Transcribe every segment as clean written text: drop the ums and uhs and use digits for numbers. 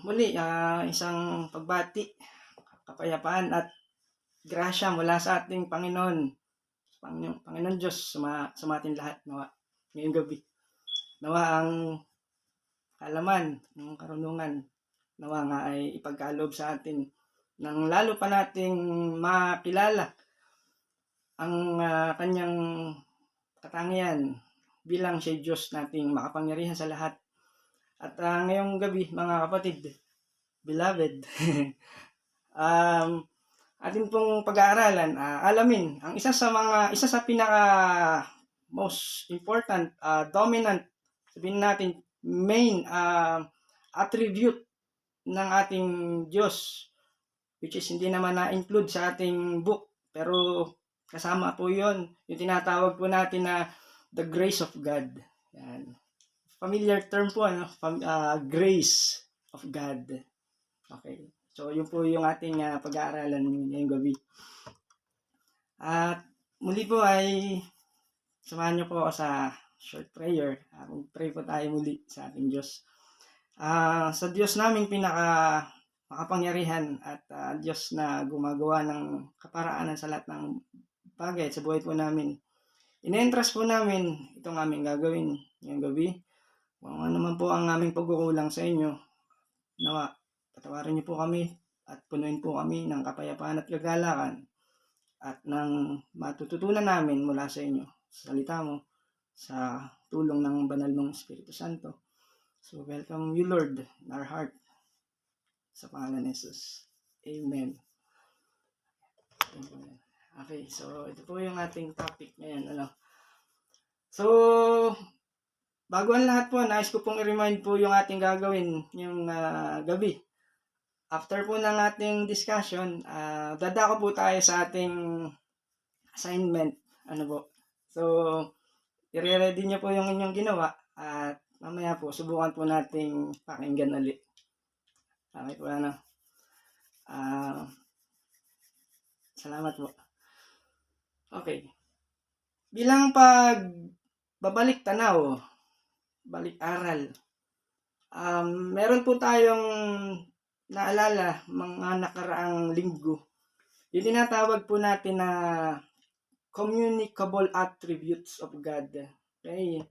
Muli, isang pagbati, kapayapaan at grasya mula sa ating Panginoon Diyos sa ating lahat nawa ngayong gabi. Nawa ang kaalaman, ng karunungan, nawa nga ay ipagkaloob sa atin nang lalo pa nating makilala ang kanyang katangian bilang siya Diyos nating makapangyarihan sa lahat. At ngayong gabi, mga kapatid, beloved, atin pong pag-aaralan, alamin ang isa sa pinaka most important, dominant, sabihin natin main attribute ng ating Diyos, which is hindi naman na-include sa ating book, pero kasama po yon, yung tinatawag po natin na the grace of God. Yan. Familiar term po, grace of God. Okay. So, yun po yung ating pag-aaralan ngayong gabi. At muli po ay samahan niyo po ako sa short prayer. Pray po tayo muli sa ating Diyos. Sa Diyos namin pinaka makapangyarihan at Diyos na gumagawa ng kaparaanan sa lahat ng bagay sa buhay po namin. In-entrust po namin itong aming gagawin ngayong gabi. Kung ano naman po ang aming pagkukulang sa inyo, nawa, patawarin niyo po kami at punuin po kami ng kapayapaan at kagalakan at ng matututunan namin mula sa inyo, sa salita mo, sa tulong ng banal mong Espiritu Santo. So, welcome you, Lord, in our heart. Sa pangalan ni Jesus. Amen. Okay, so ito po yung ating topic ngayon. So, bago ang lahat po, nais ko pong i-remind po yung ating gagawin yung gabi. After po ng ating discussion, dadako po tayo sa ating assignment. So, i-ready nyo po yung inyong ginawa at mamaya po, subukan po nating pakinggan ulit. Okay po, salamat po. Okay. Bilang pagbabalik tanaw, balik-aral, meron po tayong naalala mga nakaraang linggo. Yung tinatawag po natin na communicable attributes of God. Okay?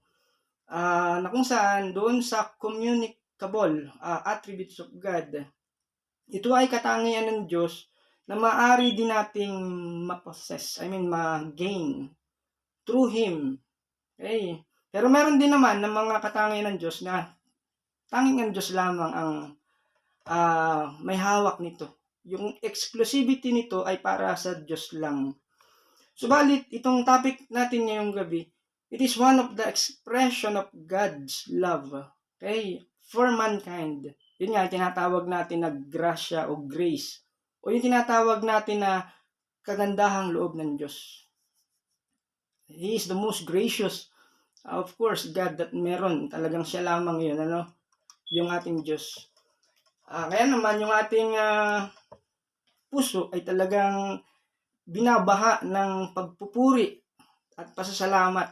Na kung saan doon sa communicable attributes of God, ito ay katangian ng Diyos na maaari din nating ma-possess, ma-gain through Him. Okay? Pero meron din naman ng mga katangian ng Diyos na tanging ang Diyos lamang ang may hawak nito. Yung exclusivity nito ay para sa Diyos lang. Subalit, itong topic natin ngayong gabi, it is one of the expression of God's love, okay, for mankind. Yun nga, tinatawag natin na grasya o grace. O yung tinatawag natin na kagandahang loob ng Diyos. He is the most gracious, of course, God that meron. Talagang siya lamang yun, yung ating Diyos. Kaya naman yung ating puso ay talagang binabaha ng pagpupuri at pasasalamat.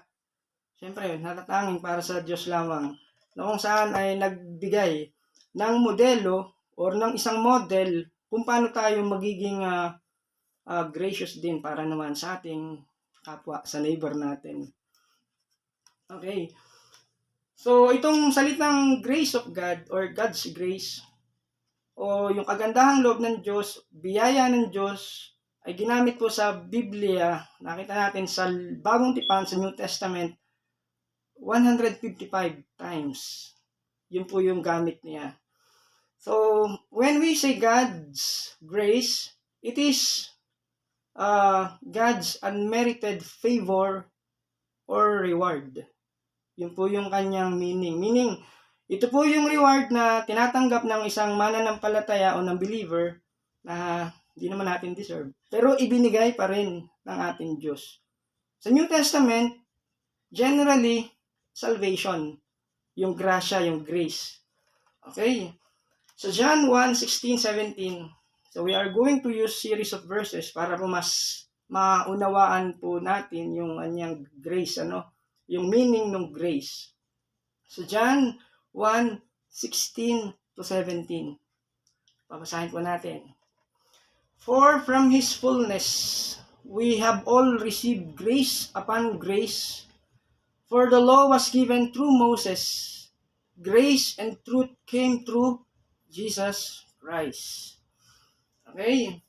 Siyempre, natatanging para sa Diyos lamang. Na kung saan ay nagbigay ng modelo or ng isang model kung paano tayo magiging gracious din para naman sa ating kapwa, sa neighbor natin. Okay. So, itong salitang grace of God or God's grace o yung kagandahang loob ng Diyos, biyaya ng Diyos, ay ginamit po sa Biblia. Nakita natin sa Bagong Tipan, sa New Testament, 155 times. Yun po yung gamit niya. So, when we say God's grace, it is God's unmerited favor or reward. Yun po yung kanyang meaning. Meaning, ito po yung reward na tinatanggap ng isang mananampalataya o ng believer na hindi naman natin deserve. Pero ibinigay pa rin ng ating Diyos. Sa New Testament, generally, salvation. Yung grasya, yung grace. Okay? So John 1:16-17. So we are going to use series of verses para po mas maunawaan po natin yung kanyang grace, yung meaning ng grace. So John 1:16 to 17. Babasahin po natin. For from His fullness we have all received grace upon grace. For the law was given through Moses. Grace and truth came through Jesus Christ. Okay?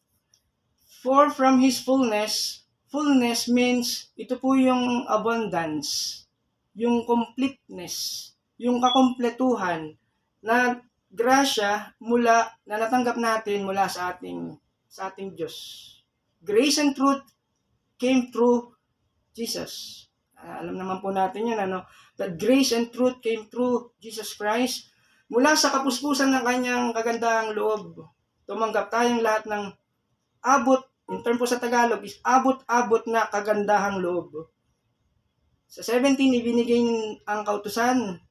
For from His fullness, fullness means ito po yung abundance, yung completeness, yung kakumpletuhan na grasya na natanggap natin mula sa ating Diyos. Grace and truth came through Jesus. Alam naman po natin yun, that grace and truth came through Jesus Christ. Mula sa kapuspusan ng kanyang kagandahang loob, tumanggap tayong lahat ng abot, in term po sa Tagalog, is abot-abot na kagandahang loob. Sa 17, ibinigay ang kautusan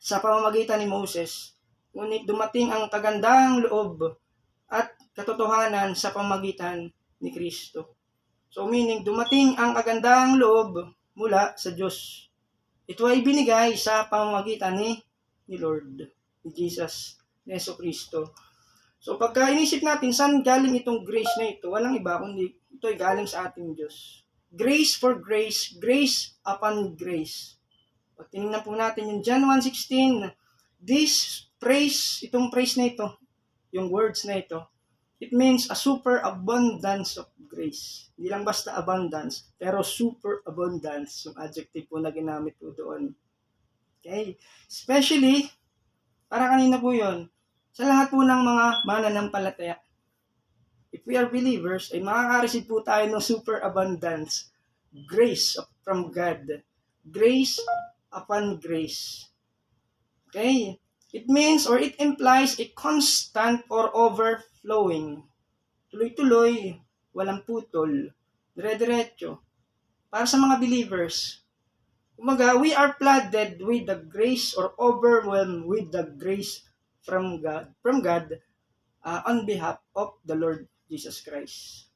sa pamamagitan ni Moses. Ngunit dumating ang kagandahang loob at katotohanan sa pamamagitan ni Kristo. So meaning, dumating ang kagandahang loob mula sa Diyos. Ito ay binigay sa pamamagitan ni Lord, ni Jesus, ni Yesu Kristo. So pagka inisip natin, saan galing itong grace na ito? Walang iba kundi ito ay galing sa ating Diyos. Grace for grace, grace upon grace. Pag tinignan po natin yung John 1:16, itong praise na ito, yung words na ito, it means a super abundance of grace. Hindi lang basta abundance, pero super abundance, yung adjective po na ginamit po doon. Okay? Especially, para kanina po yun, sa lahat po ng mga mananampalataya. If we are believers, ay makaka-receive po tayo ng super abundance, grace from God. Grace upon grace. Okay? It means or it implies a constant or overflowing. Tuloy-tuloy, walang putol, dire-diretso. Para sa mga believers, kumaga, we are flooded with the grace or overwhelmed with the grace from God on behalf of the Lord Jesus Christ.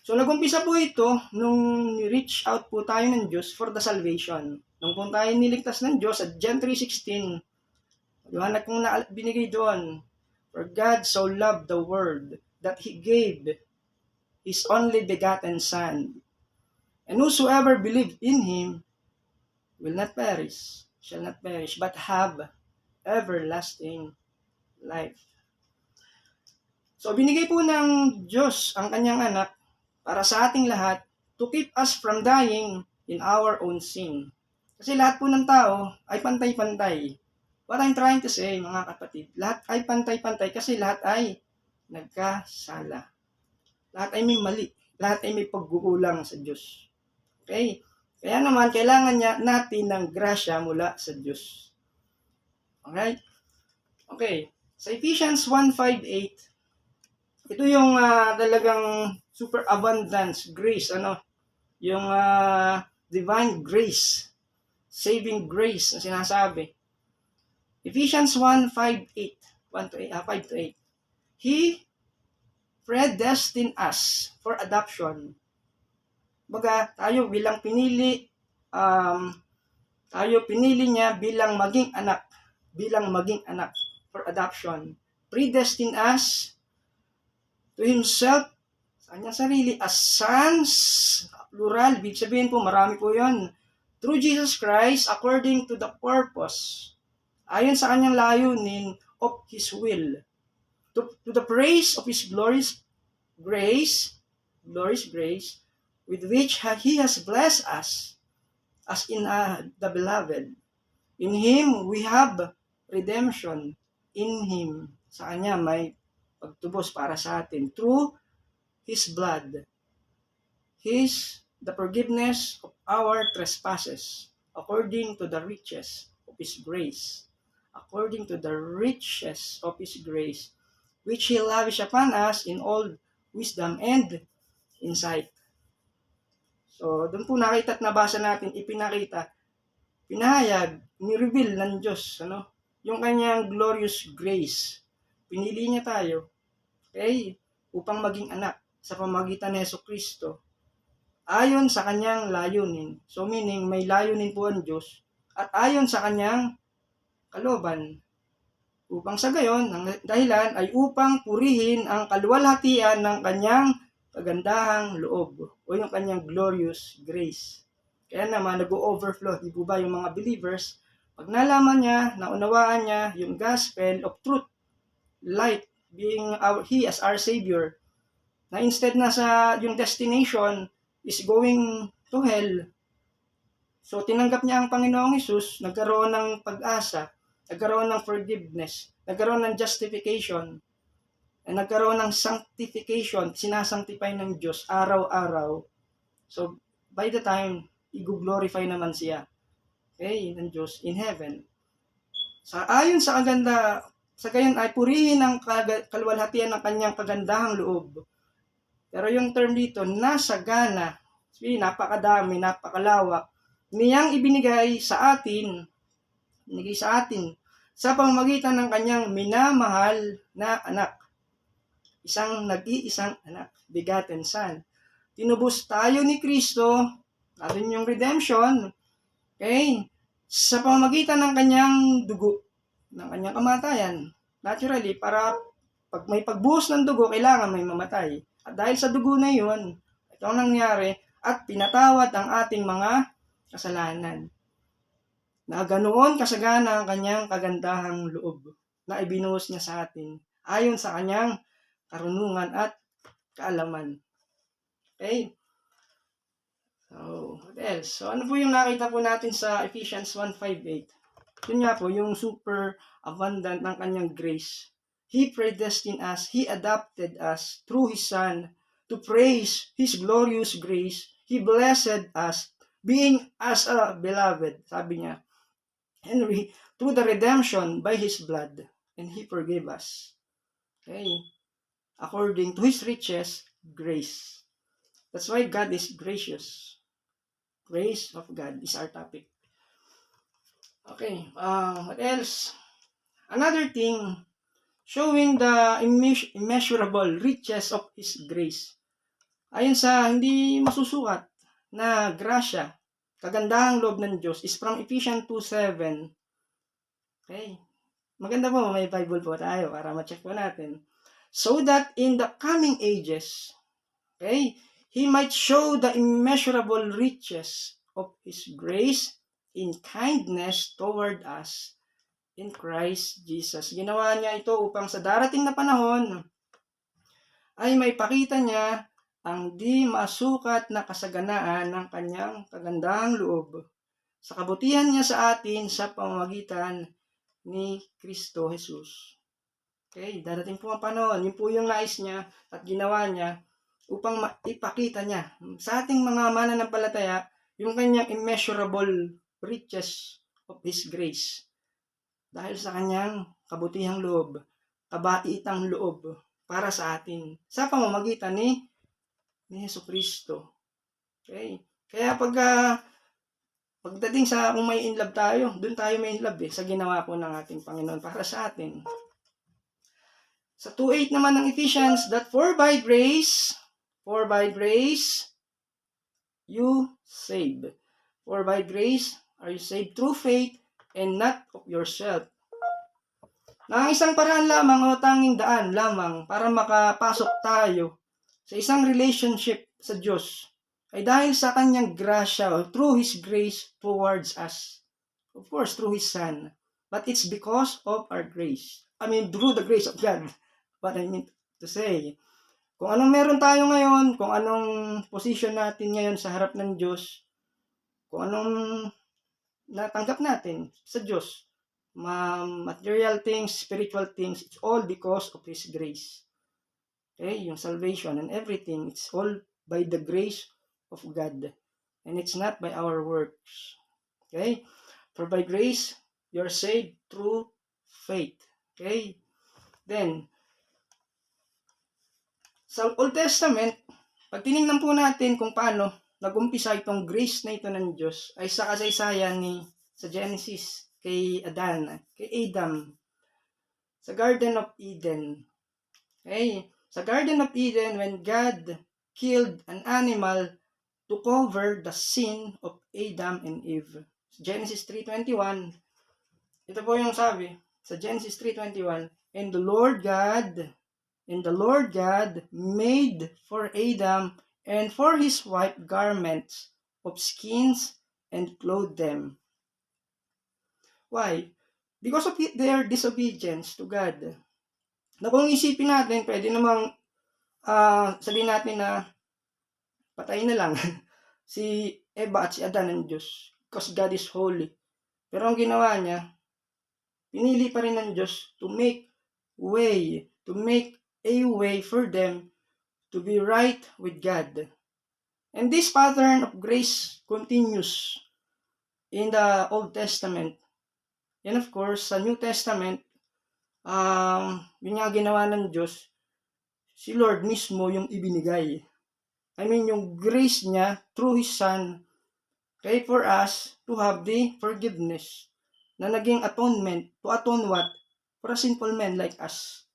So nagumpisa po ito nung reach out po tayo ng Diyos for the salvation. Nung po tayo niligtas ng Diyos at John 3:16, liwanag kong binigay doon. For God so loved the world that He gave His only begotten Son. And whosoever believed in Him shall not perish, but have everlasting life. So, binigay po ng Diyos ang kanyang anak para sa ating lahat to keep us from dying in our own sin. Kasi lahat po ng tao ay pantay-pantay. What I'm trying to say, mga kapatid, lahat ay pantay-pantay kasi lahat ay nagkasala. Lahat ay may mali. Lahat ay may pagkukulang sa Diyos. Okay? Kaya naman, kailangan natin ng grasya mula sa Diyos. Okay? Okay. Sa Ephesians 1:5-8, ito yung talagang super abundance grace, yung divine grace, saving grace na sinasabi. Ephesians 1:5-8, 5-8. He predestined us for adoption. Baga, tayo pinili niya bilang maging anak for adoption. Predestined us to Himself, sa kanyang sarili, as sons, plural, ibig sabihin po, marami po yun, through Jesus Christ, according to the purpose, ayon sa kanyang layunin of His will, to the praise of His glorious grace, with which He has blessed us, as in the beloved. In Him, we have redemption. In Him, sa Kanya may pagtubos para sa atin through His blood. The forgiveness of our trespasses, according to the riches of His grace. According to the riches of His grace, which He lavished upon us in all wisdom and insight. So, doon po nakita at nabasa natin, pinahayag, ni-reveal ng Diyos, yung kanyang glorious grace. Pinili niya tayo, okay, upang maging anak sa pamamagitan ni Yesu Kristo, ayon sa kanyang layunin. So, meaning, may layunin po ang Diyos, at ayon sa kanyang kalooban. Upang sa gayon, ang dahilan ay upang purihin ang kaluwalhatian ng kanyang kagandahang loob o yung kanyang glorious grace. Kaya naman, nag-overflow, di ba yung mga believers, pag nalaman niya, naunawaan niya yung gospel of truth, light, being He as our Savior, na instead na sa yung destination is going to hell, so tinanggap niya ang Panginoong Hesus, nagkaroon ng pag-asa, nagkaroon ng forgiveness, nagkaroon ng justification, at nagkaroon ng sanctification, sinasanctify ng Diyos araw-araw. So, by the time, i-glorify naman siya, okay, ng Diyos in heaven. Ayon sa kaganda, sa gayon ay purihin ang kaluwalhatian ng kanyang kagandahang loob. Pero yung term dito, nasagana, napakadami, napakalawak, niyang ibinigay sa atin sa pamamagitan ng kanyang minamahal na anak. Isang nag-iisang anak, begotten Son. Tinubos tayo ni Kristo, natin yung redemption, okay, sa pamamagitan ng kanyang dugo, ng kanyang kamatayan. Naturally, para pag may pagbuhos ng dugo, kailangan may mamatay. At dahil sa dugo na yun, ito ang nangyari, at pinatawad ang ating mga kasalanan. Na ganoon kasagana ang kanyang kagandahang loob na ibinuhos niya sa atin ayon sa kanyang karunungan at kaalaman. Okay? So, what else? So, ano po yung nakita po natin sa Ephesians 1:5-8? Yun nga po, yung super abundant ng kanyang grace. He predestined us, He adopted us through His Son to praise His glorious grace. He blessed us, being as a beloved, sabi niya, Henry, through the redemption by His blood, and He forgave us. Okay? According to His riches, grace. That's why God is gracious. Grace of God is our topic. Okay, what else? Another thing, showing the immeasurable riches of His grace. Ayon sa hindi masusukat na grasya, kagandahang loob ng Diyos is from Ephesians 2:7. Okay, maganda po, may Bible po tayo para ma-check po natin. So that in the coming ages, okay, He might show the immeasurable riches of His grace in kindness toward us in Christ Jesus. Ginawa niya ito upang sa darating na panahon ay may pakita niya ang di masukat na kasaganaan ng kanyang kagandahang loob sa kabutihan niya sa atin sa pamamagitan ni Kristo Jesus. Okay, darating po ang panahon, yun po yung nais niya at ginawa niya upang ipakita niya sa ating mga mananampalataya yung kanyang immeasurable riches of His grace. Dahil sa kanyang kabutihang loob, kabaitang loob para sa atin sa pamamagitan ni Jesucristo. Okay? Kaya pagdating sa kung may in love tayo, doon tayo may in love sa ginawa po ng ating Panginoon para sa atin. Sa 2:8 naman ng Ephesians, that for by grace, you saved. For by grace are you saved through faith and not of yourself. Na ang isang paraan lamang o tanging daan lamang para makapasok tayo sa isang relationship sa Diyos ay dahil sa kanyang grasya o through His grace towards us. Of course, through His Son. But it's because of our grace. Through the grace of God. What I mean to say. Kung anong meron tayo ngayon, kung anong position natin ngayon sa harap ng Diyos, kung anong natanggap natin sa Diyos, material things, spiritual things, it's all because of His grace. Okay, yung salvation and everything, it's all by the grace of God. And it's not by our works. Okay? For by grace, you're saved through faith. Okay? Then, sa Old Testament, pag tinignan po natin kung paano nag-umpisa itong grace na ito ng Diyos, ay sa kasaysayan sa Genesis, kay Adam, sa Garden of Eden. Okay? Sa Garden of Eden, when God killed an animal to cover the sin of Adam and Eve. Genesis 3:21, ito po yung sabi, sa Genesis 3:21, and the Lord God made for Adam and for his wife garments of skins and clothed them. Why? Because of their disobedience to God. Na kung isipin natin, pwede namang sabihin natin na patay na lang si Eva at si Adan ng Diyos because God is holy. Pero ang ginawa niya, pinili pa rin ng Diyos to make a way for them to be right with God. And this pattern of grace continues in the Old Testament. And of course, sa New Testament, yun nga ginawa ng Diyos, si Lord mismo yung ibinigay. I mean, yung grace niya through His Son, okay, for us to have the forgiveness na naging atonement. To atone what? For a sinful man like us.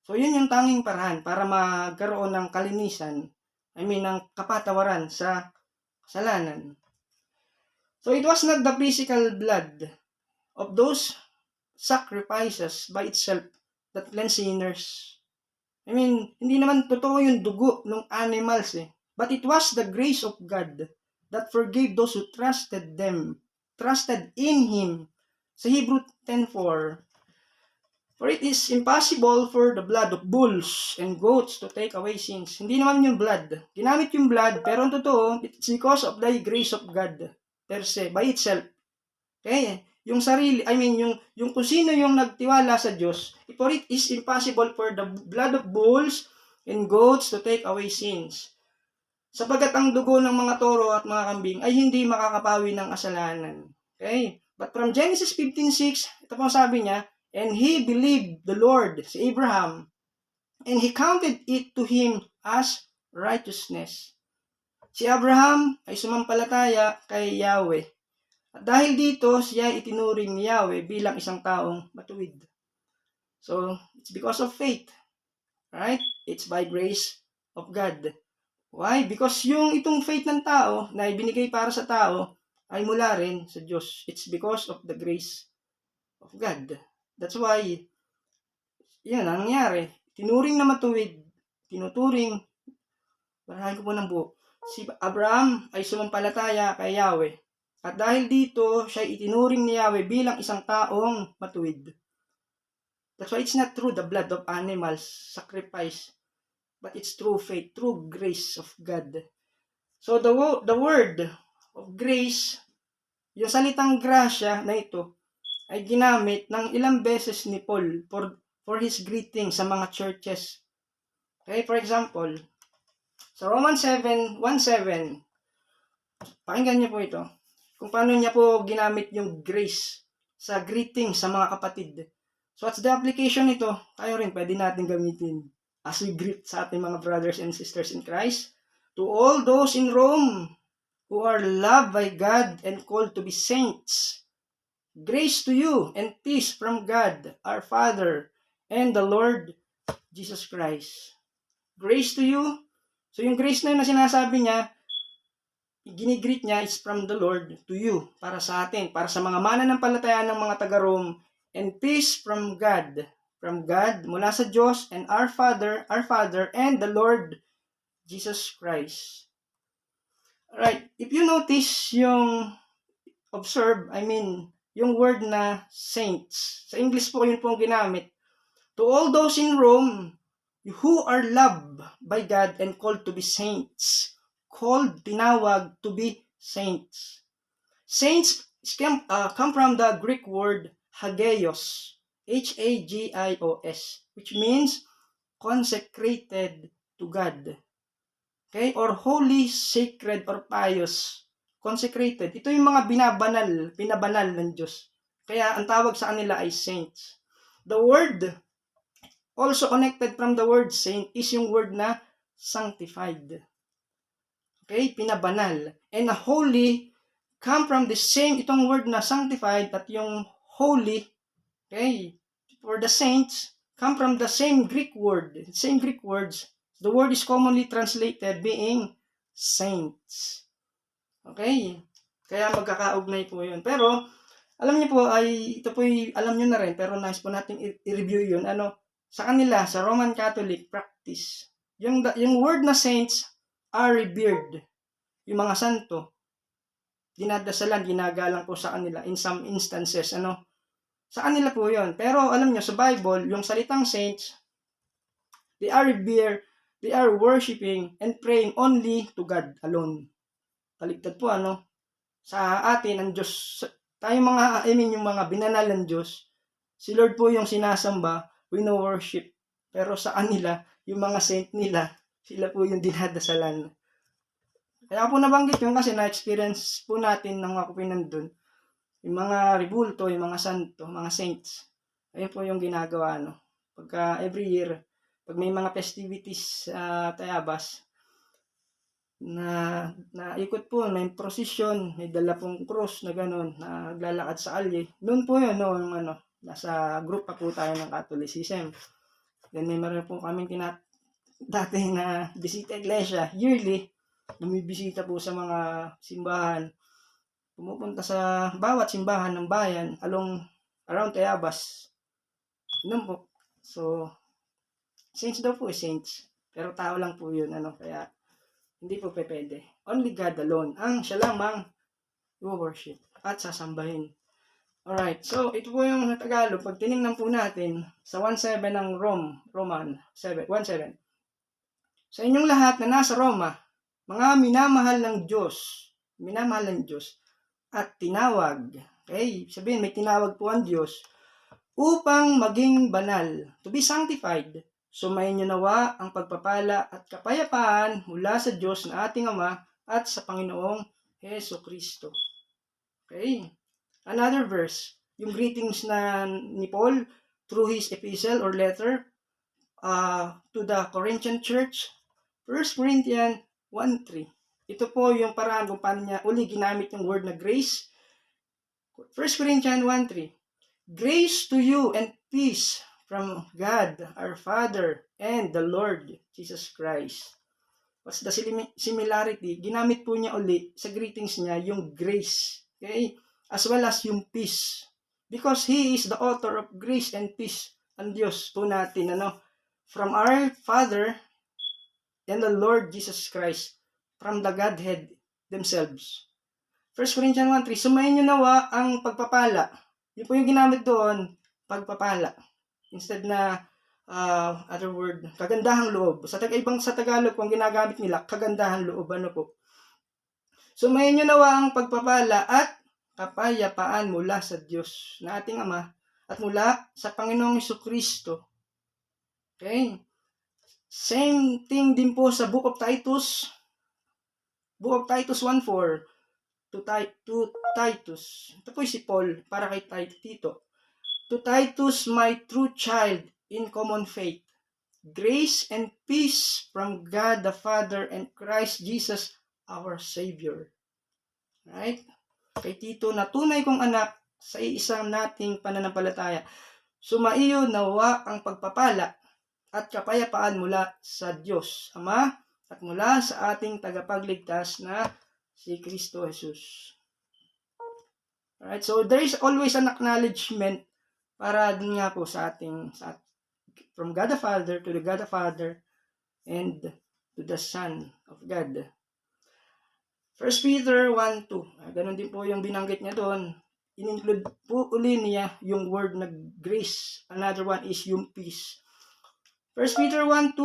So, yun yung tanging paraan para magkaroon ng kalinisan, ng kapatawaran sa kasalanan. So, it was not the physical blood of those sacrifices by itself that cleanse sinners. Hindi naman totoo yung dugo ng animals But it was the grace of God that forgave those who trusted in Him. Sa Hebrew 10:4, for it is impossible for the blood of bulls and goats to take away sins. Hindi naman yung blood. Ginamit yung blood, pero ang totoo, it's because of the grace of God per se, by itself. Okay? Yung sarili, yung kung sino yung nagtiwala sa Diyos, for it is impossible for the blood of bulls and goats to take away sins. Sapagat ang dugo ng mga toro at mga kambing ay hindi makakapawi ng kasalanan. Okay? But from Genesis 15:6, ito po sabi niya, and he believed the Lord, si Abraham, and he counted it to him as righteousness. Si Abraham ay sumampalataya kay Yahweh. At dahil dito, siya itinuring ni Yahweh bilang isang taong matuwid. So, it's because of faith. Right? It's by grace of God. Why? Because itong faith ng tao na ibinigay para sa tao ay mula rin sa Diyos. It's because of the grace of God. That's why, yan ang nangyari. Tinuring na matuwid. Barahan ko po ng buo. Si Abraham ay sumampalataya kay Yahweh. At dahil dito, siya itinuring ni Yahweh bilang isang taong matuwid. That's why it's not through the blood of animals, sacrifice, but it's through faith, through grace of God. So the word of grace, yung salitang grasya na ito, ay ginamit ng ilang beses ni Paul for his greeting sa mga churches. Okay, for example, sa Romans 7:1-7, pakinggan niyo po ito. Kung paano niya po ginamit yung grace sa greeting sa mga kapatid. So what's the application nito? Tayo rin pwede natin gamitin as we greet sa ating mga brothers and sisters in Christ. To all those in Rome who are loved by God and called to be saints, grace to you and peace from God, our Father, and the Lord Jesus Christ. Grace to you. So yung grace na yun na sinasabi niya, ginigreet niya is from the Lord to you, para sa atin, para sa mga mananampalataya ng mga taga-Rome, and peace from God, mula sa Diyos and our Father, and the Lord Jesus Christ. Alright, if you notice yung word na saints, sa English po yun po ang ginamit. To all those in Rome who are loved by God and called to be saints. Tinawag to be saints. Saints come from the Greek word hagios, Hagios, which means consecrated to God. Okay? Or holy, sacred, or pious. Consecrated. Ito yung mga pinabanal ng Diyos. Kaya ang tawag sa kanila ay saints. The word also connected from the word saint is yung word na sanctified. Okay? Pinabanal. And a holy come from the same, itong word na sanctified at yung holy, okay, for the saints, come from the same Greek word. Same Greek words. The word is commonly translated being saints. Okay? Kaya magkakaugnay po yun. Pero, Alam niyo po ay ito po alam niyo na rin pero nais po nating i-review 'yun. Sa kanila sa Roman Catholic practice, yung word na saints are revered. Yung mga santo, dinadasalan, ginagalang po sa kanila in some instances, sa kanila po 'yon. Pero alam niyo sa Bible, yung salitang saints, they are revered, they are worshiping and praying only to God alone. Kaligtad po sa atin ang Diyos, tayong mga, yung mga binanal ng Diyos, si Lord po yung sinasamba, wino-worship. Pero sa kanila, yung mga saint nila, sila po yung dinadasalan. Kaya po nabanggit yun kasi na-experience po natin nang ako pinandun. Yung mga rebulto, yung mga santo, mga saints. Ayun po yung ginagawa, Pagka every year, pag may mga festivities sa Tayabas, na ikot po, may prosesyon, may dala pong cross na gano'n, na naglalakad sa alye. Noon po yun, nasa group pa po tayo ng Catholicism. Then may meron po kaming dati na bisita iglesia, yearly, bumibisita po sa mga simbahan, pumupunta sa bawat simbahan ng bayan around Tayabas. Noon po. So, saints daw po saints. Pero tao lang po yun, kaya hindi po pwede. Only God alone ang siya lamang worship at sasambahin. Alright, so ito po yung Tagalog. Pag tinignan po natin sa 1.7 ng Roman 1.7. Sa inyong lahat na nasa Roma, mga minamahal ng Diyos at tinawag. Okay, sabihin may tinawag po ang Diyos upang maging banal, to be sanctified. Sumayin niyo nawa ang pagpapala at kapayapaan mula sa Diyos na ating Ama at sa Panginoong Heso Kristo. Okay, another verse, yung greetings ni Paul through his epistle or letter to the Corinthian church, 1 Corinthians 1:3. Ito po yung paraan kung paano niya uli ginamit yung word na grace. 1 Corinthians 1:3. Grace to you and peace from God our Father and the Lord Jesus Christ. What's the similarity? Ginamit po niya uli sa greetings niya yung grace. Okay? As well as yung peace. Because He is the author of grace and peace. Ang Diyos po natin, from our Father and the Lord Jesus Christ, from the Godhead themselves. 1 Corinthians 1:3, sumayin niyo nawa ang pagpapala. Yun po yung ginamit doon, pagpapala. Instead na, other word, kagandahang loob. Sa Tagalog po, ang ginagamit nila, kagandahang loob. Sumayin niyo nawa ang pagpapala at kapayapaan mula sa Diyos na ating Ama at mula sa Panginoong Jesucristo. Okay? Same thing din po sa Book of Titus 1:4 to Titus. Ito po si Paul para kay Tito. To Titus, my true child in common faith, grace and peace from God the Father and Christ Jesus our Savior. Right? Kay Tito na tunay kong anak sa isang nating pananampalataya, sumaiyo nawa ang pagpapala at kapayapaan mula sa Diyos Ama at mula sa ating tagapagligtas na si Kristo Jesus. Alright, so there is always an acknowledgement para din nga po sa from God the Father to the God the Father and to the Son of God. 1 Peter 1:2. Ganun din po yung binanggit niya doon. In-include po uli niya yung word na grace. Another one is yung peace. 1 Peter 1:2,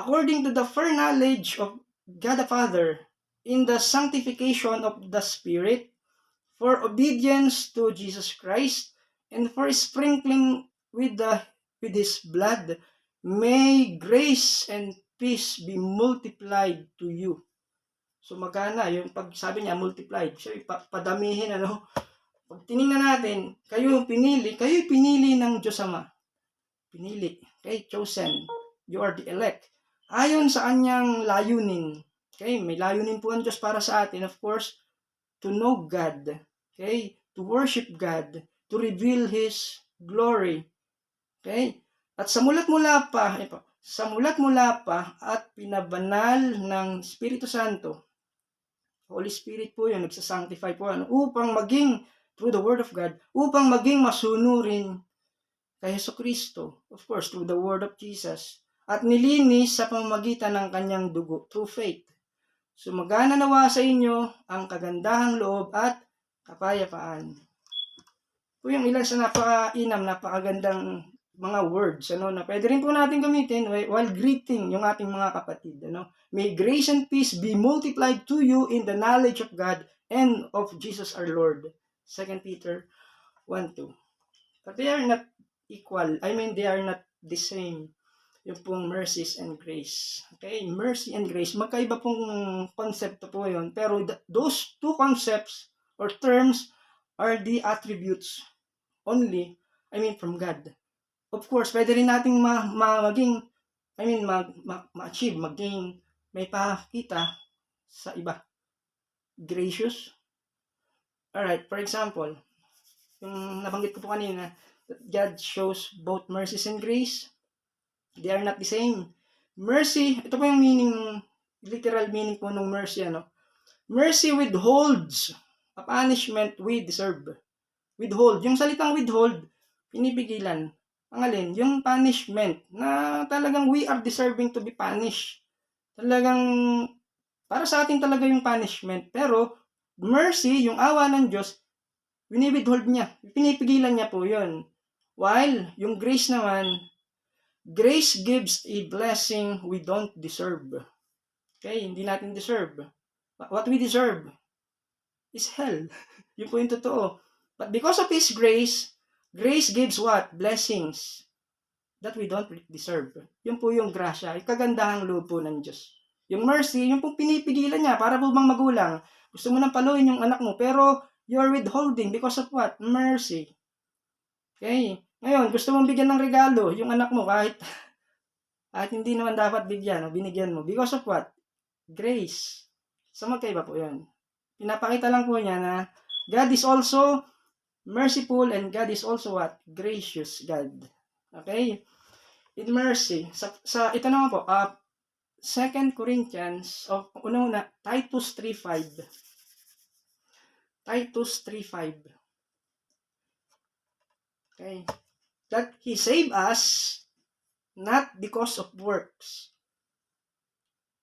according to the foreknowledge of God the Father, in the sanctification of the Spirit, for obedience to Jesus Christ, and for sprinkling with His blood, may grace and peace be multiplied to you. So magana, yung pagsabi niya multiplied, so padamihin Pag tinignan natin, kayo pinili ng Diyos Ama. Pinili, okay, chosen. You are the elect. Ayon sa kanyang layunin. Okay, may layunin po ang Diyos para sa atin, of course, to know God. Okay, to worship God, to reveal His glory. Okay, at sa mulat mula pa at pinabanal ng Espiritu Santo, Holy Spirit po yun, nagsasanctify po upang maging through the Word of God, upang maging masunurin kay Jesucristo. Of course, through the Word of Jesus. At nilinis sa pamamagitan ng kanyang dugo, through faith. Sumagana nawa sa inyo ang kagandahang loob at kapayapaan. Po yung ilan sa napakagandang mga words, na pwede rin po natin gamitin while greeting yung ating mga kapatid, May grace and peace be multiplied to you in the knowledge of God and of Jesus our Lord. 2 Peter 1:2. But they are not equal. They are not the same. Yung pong mercies and grace. Okay? Mercy and grace. Magkaiba pong konsepto po yun. Pero those two concepts or terms are the attributes only, from God. Of course, pwede rin nating ma-achieve, maging may pakita sa iba. Gracious. Alright, for example, yung nabanggit ko po kanina, that God shows both mercies and grace. They are not the same. Mercy, ito po yung literal meaning po ng mercy, Mercy withholds a punishment we deserve. Withhold. Yung salitang withhold, pinipigilan. Ang alin? Yung punishment na talagang we are deserving to be punished. Talagang para sa atin talaga yung punishment. Pero mercy, yung awa ng Diyos, wini-withhold niya. Pinipigilan niya po yun. While yung grace naman, grace gives a blessing we don't deserve. Okay, hindi natin deserve. What we deserve is hell. Yun po yung totoo. But because of His grace, grace gives what? Blessings that we don't deserve. Yun po yung grasya, yung kagandahang loob po ng Diyos. Yung mercy, yung pong pinipigilan niya, para po bang magulang, gusto mo nang paluin yung anak mo, pero you're withholding because of what? Mercy. Okay? Ngayon, gusto mong bigyan ng regalo yung anak mo kahit hindi naman dapat bigyan, binigyan mo. Because of what? Grace. So magkaiba po yan. Pinapakita lang po niya na God is also merciful and God is also what? Gracious God. Okay? In mercy. Sa ito naman po, 2 Corinthians, una, Titus 3:5. Titus 3:5. Okay? That He saved us not because of works.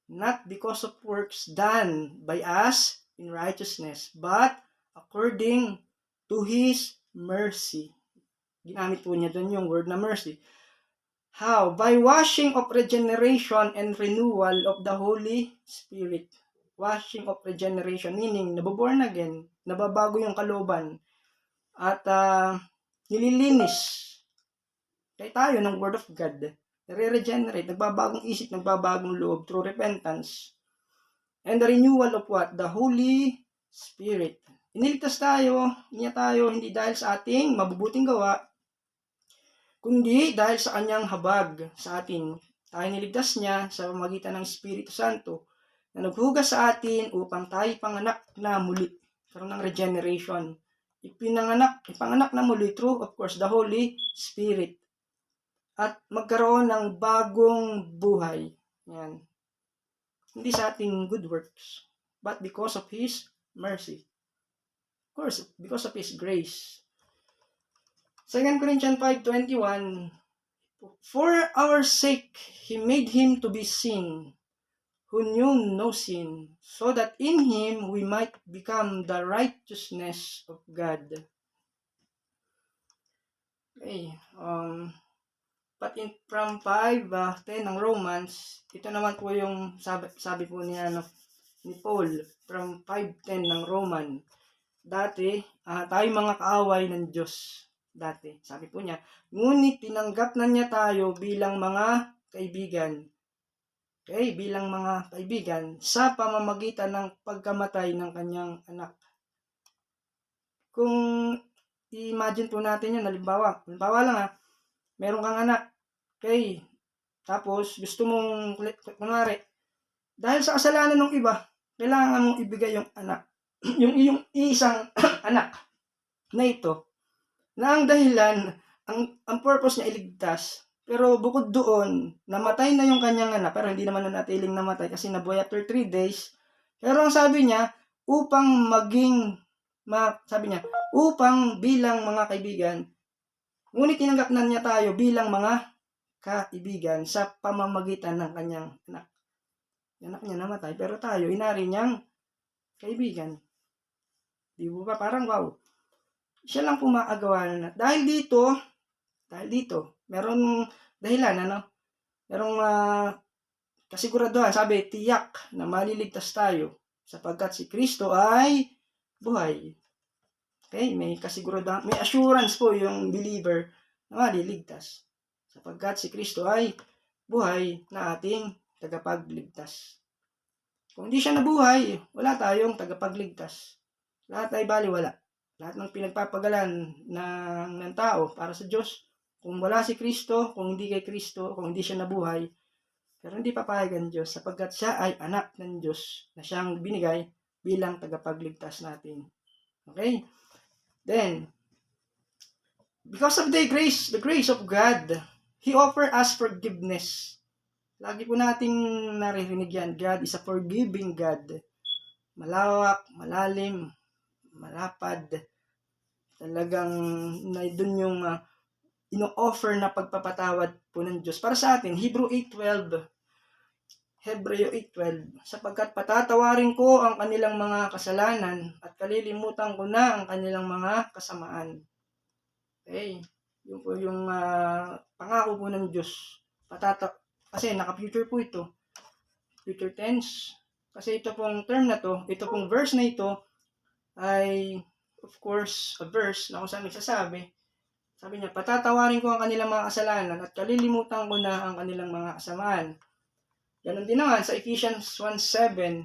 Not because of works done by us in righteousness, but according to His mercy. Ginamit po niya doon yung word na mercy. How? By washing of regeneration and renewal of the Holy Spirit. Washing of regeneration, meaning naboborn again, nababago yung kalooban, at nililinis kaya tayo ng Word of God. Nare-regenerate, nagbabagong isip, nagbabagong loob through repentance. And the renewal of what? The Holy Spirit. Iniligtas niya tayo, hindi dahil sa ating mabubuting gawa, kundi dahil sa kanyang habag sa atin. Tayo niligtas niya sa pamamagitan ng Espiritu Santo na naghugas sa atin upang tayo panganak na muli. Karoon ng regeneration. Ipanganak na muli through, of course, the Holy Spirit. At magkaroon ng bagong buhay. Yan. Hindi sa ating good works, but because of His mercy. Of course, because of His grace. 2 Corinthians 5:21, for our sake, He made Him to be sin, who knew no sin, so that in Him we might become the righteousness of God. Okay, but from 5:10 ng Romans, ito naman po yung sabi po ni Paul, from 5:10 ng Roman. Dati, tayo mga kaaway ng Diyos. Dati, sabi po niya, ngunit tinanggap na niya tayo bilang mga kaibigan. Okay, bilang mga kaibigan sa pamamagitan ng pagkamatay ng kanyang anak. Kung i-imagine po natin yun, halimbawa lang meron kang anak, okay, tapos gusto mong, kunwari, dahil sa kasalanan ng iba, kailangan mong ibigay yung anak, yung iyong isang anak na ito, na ang dahilan, ang purpose niya iligtas, pero bukod doon, namatay na yung kanyang anak, pero hindi naman nanatiling namatay kasi nabuhay after 3 days, pero ang sabi niya, upang maging sabi niya, upang bilang mga kaibigan, ngunit tinanggap na niya tayo bilang mga kaibigan sa pamamagitan ng kanyang anak. Yung anak niya namatay, pero tayo, inari niyang kaibigan. Di ba? Parang wow. Siya lang pumagawa na. Dahil dito, merong dahilan, merong kasiguraduhan, sabi, tiyak na maliligtas tayo sapagkat si Kristo ay buhay. Okay, may kasiguraduhan, may assurance po yung believer na maliligtas sapagkat si Kristo ay buhay na ating tagapagligtas. Kung hindi siya nabuhay, wala tayong tagapagligtas. Lahat ay baliwala. Lahat ng pinagpapagalan ng tao para sa Diyos, kung wala si Kristo, kung hindi kay Kristo, kung hindi siya nabuhay, pero hindi papayag ang Diyos sapagkat siya ay anak ng Diyos na siyang binigay bilang tagapagligtas natin. Okay? Then, because of the grace of God, He offer us forgiveness. Lagi po nating naririnig yan. God is a forgiving God. Malawak, malalim, malapad. Talagang doon yung ino-offer na pagpapatawad po ng Diyos. Para sa atin, Hebreo 8:12, sapagkat patatawarin ko ang kanilang mga kasalanan at kalilimutan ko na ang kanilang mga kasamaan. Okay, yun po yung pangako po ng Diyos. Kasi naka-future po ito. Future tense. Kasi ito pong term na to, ito pong verse na ito ay of course a verse na kung saan nagsasabi. Sabi niya, patatawarin ko ang kanilang mga kasalanan at kalilimutan ko na ang kanilang mga kasamaan. Ganon din naman sa Ephesians 1:7,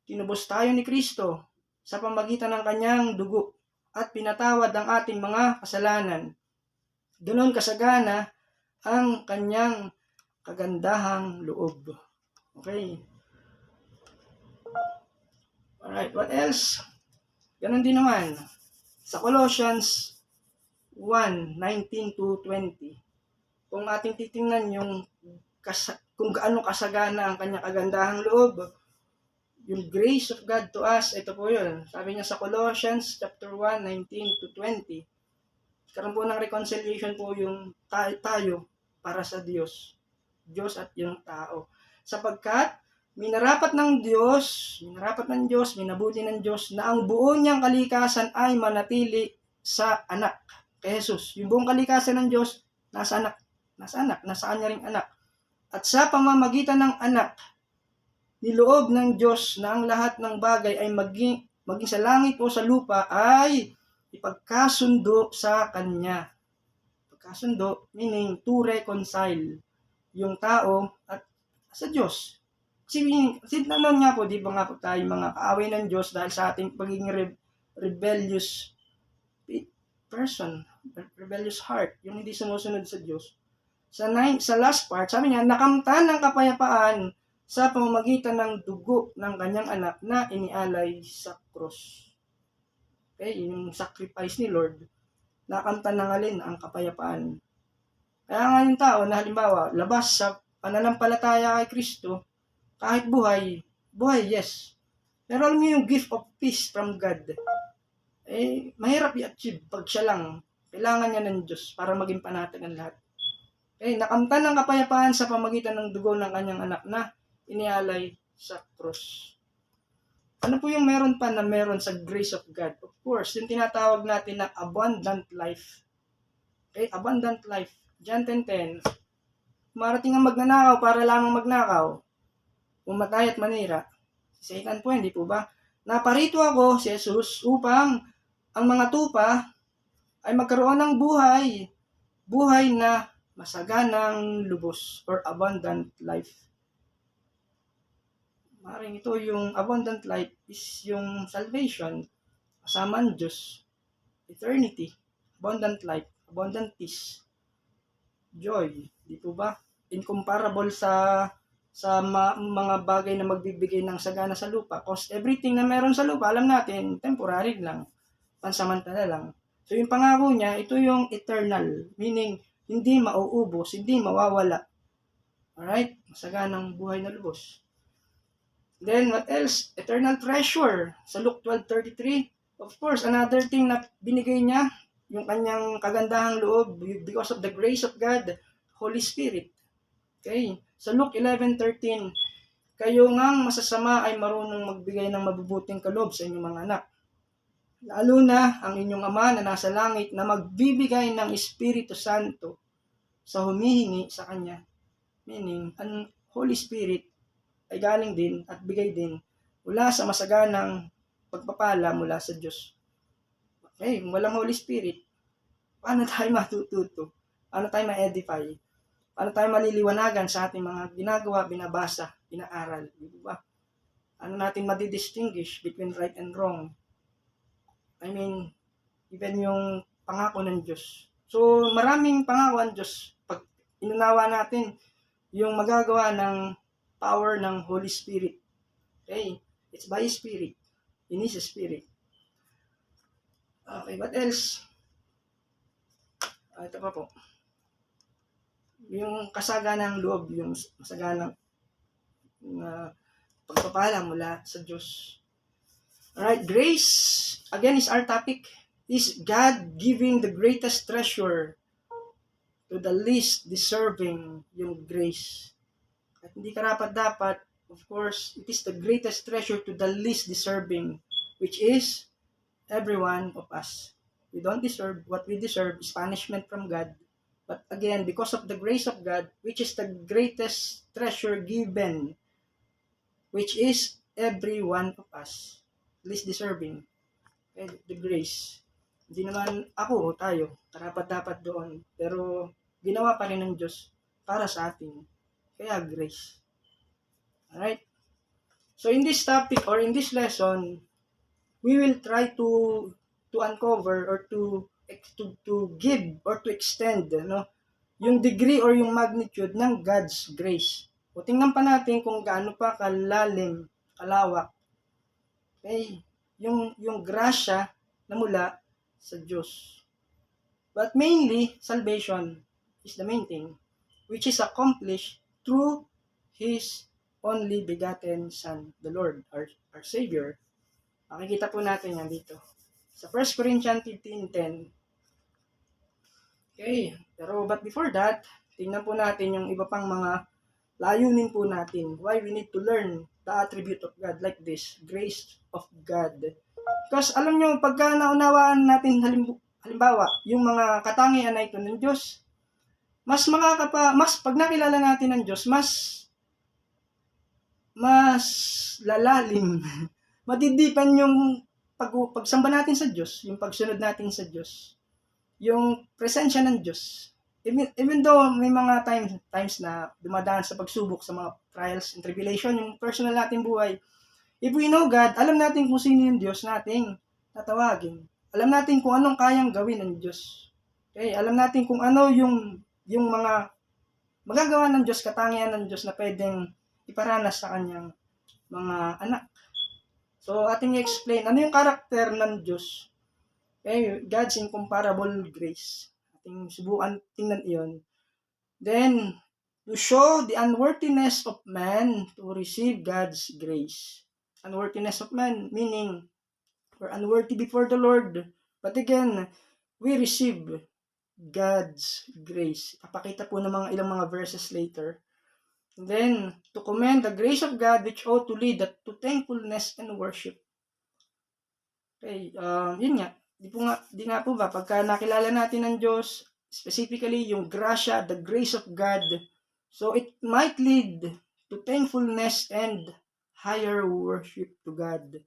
tinubos tayo ni Kristo sa pamagitan ng kanyang dugo at pinatawad ang ating mga kasalanan. Ganon kasagana ang kanyang kagandahang loob. Okay. Alright, what else? Ganon din naman sa Colossians 1:19-20. Kung ating titingnan yung kung gaano kasagana ang kanyang kagandahang loob, yung grace of God to us, ito po yun. Sabi niya sa Colossians chapter 1:19-20, karoon po ng reconciliation po yung tayo para sa Diyos at yung tao. Sapagkat minarapat ng Diyos, minabuti ng Diyos na ang buo niyang kalikasan ay manatili sa anak, kay Jesus. Yung buong kalikasan ng Diyos, nasa kanya ring anak. At sa pamamagitan ng anak, niloob ng Diyos na ang lahat ng bagay ay maging sa langit o sa lupa ay ipagkasundo sa Kanya. Pagkasundo, meaning to reconcile yung tao at sa Diyos. Kasi nanon nga po, di ba nga po tayo mga kaaway ng Diyos dahil sa ating pagiging rebellious person, rebellious heart, yung hindi sumusunod sa Diyos. Sa last part, sabi niya, nakamtan ng kapayapaan sa pamamagitan ng dugo ng kanyang anak na inialay sa krus. Okay, yung sacrifice ni Lord, nakamtan ng alin ang kapayapaan. Kaya nga yung tao na halimbawa, labas sa pananampalataya kay Kristo, kahit buhay, yes. Pero alam niyo yung gift of peace from God, mahirap i-achieve pag siya lang. Kailangan niya ng Diyos para maging panatag ang lahat. Nakamtan ng kapayapaan sa pamagitan ng dugo ng kanyang anak na inialay sa krus. Ano po yung meron sa grace of God? Of course, yung tinatawag natin na abundant life. Okay, abundant life. John 10:10. Marating ang magnanakaw para lamang magnakaw, umatay at manira. Si Satan po, hindi po ba? Naparito ako, si Jesus, upang ang mga tupa ay magkaroon ng buhay na masaganang lubos or abundant life. Maring ito yung abundant life is yung salvation, kasama ng Diyos, eternity, abundant life, abundant peace, joy, di po ba? Incomparable sa mga bagay na magbibigay ng sagana sa lupa. Because everything na meron sa lupa, alam natin, temporary lang, pansamantala lang. So yung pangako niya, ito yung eternal, meaning hindi mauubos, hindi mawawala. Alright? Masaganang buhay na lubos. Then, what else? Eternal treasure. Sa Luke 12:33, Of course, another thing na binigay niya, yung kanyang kagandahang loob, because of the grace of God, Holy Spirit. Okay? Sa Luke 11:13, kayo ngang masasama ay marunong magbigay ng mabubuting kaloob sa inyong mga anak. Lalo na ang inyong Ama na nasa langit na magbibigay ng Espiritu Santo sa humihingi sa Kanya. Meaning, ang Holy Spirit ay galing din at bigay din mula sa masaganang pagpapala mula sa Diyos. Okay, kung walang Holy Spirit, paano tayo matututo? Paano tayo ma-edify? Paano tayo maliliwanagan sa ating mga ginagawa, binabasa, inaaral? Di ba? Ano natin madidistinguish between right and wrong? I mean, even yung pangako ng Diyos. So, maraming pangako ang Diyos. Pag inunawa natin yung magagawa ng power ng Holy Spirit. Okay? It's by Spirit. In His Spirit. Okay, what else? Ito pa po. Yung kasaganang loob, yung masaganang pagpapala mula sa Diyos. Alright, grace, again, is our topic. Is God giving the greatest treasure to the least deserving yung grace? At hindi karapat-dapat, of course, it is the greatest treasure to the least deserving, which is every one of us. We don't deserve. What we deserve is punishment from God. But again, because of the grace of God, which is the greatest treasure given, which is every one of us, least deserving, the grace. Hindi naman ako o tayo, karapat-dapat doon. Pero ginawa pa rin ng Diyos para sa atin. Kaya grace. Alright? So in this topic or in this lesson, we will try to uncover or to give or to extend yung degree or yung magnitude ng God's grace. O tingnan pa natin kung gaano pa kalalim, kalawak, okay, yung grasya na mula sa Diyos. But mainly, salvation is the main thing, which is accomplished through His only begotten Son, the Lord, our Savior. Makikita po natin yan dito. Sa 1 Corinthians 15:10. Okay, pero but before that, tingnan po natin yung iba pang mga layunin po natin. Why we need to learn the attribute of God like this, grace of God. Because alam nyo, pagka naunawaan natin halimbawa, yung mga katangian na ito ng Diyos, mas pag nakilala natin ng Diyos, mas lalalim, madidipan yung pagsamba natin sa Diyos, yung pagsunod natin sa Diyos, yung presensya ng Diyos. Even though may mga times na dumadaan sa pagsubok, sa mga trials and tribulation, yung personal nating buhay, if we know God, alam natin kung sino yung Diyos nating tatawagin. Alam natin kung anong kayang gawin ng Diyos. Okay? Alam natin kung ano yung mga magagawa ng Diyos, katangian ng Diyos na pwedeng iparanas sa kanyang mga anak. So, ating i-explain, ano yung karakter ng Diyos? Okay, God's incomparable grace. Ating subukan tingnan iyon. Then, to show the unworthiness of man to receive God's grace. Unworthiness of man, meaning, we're unworthy before the Lord. But again, we receive God's grace. Papakita po ng ilang mga verses later. And then, to commend the grace of God which ought to lead to thankfulness and worship. Okay, yun nga. Di nga po ba, pagka nakilala natin ng Diyos, specifically yung grasya, the grace of God, so it might lead to thankfulness and higher worship to God.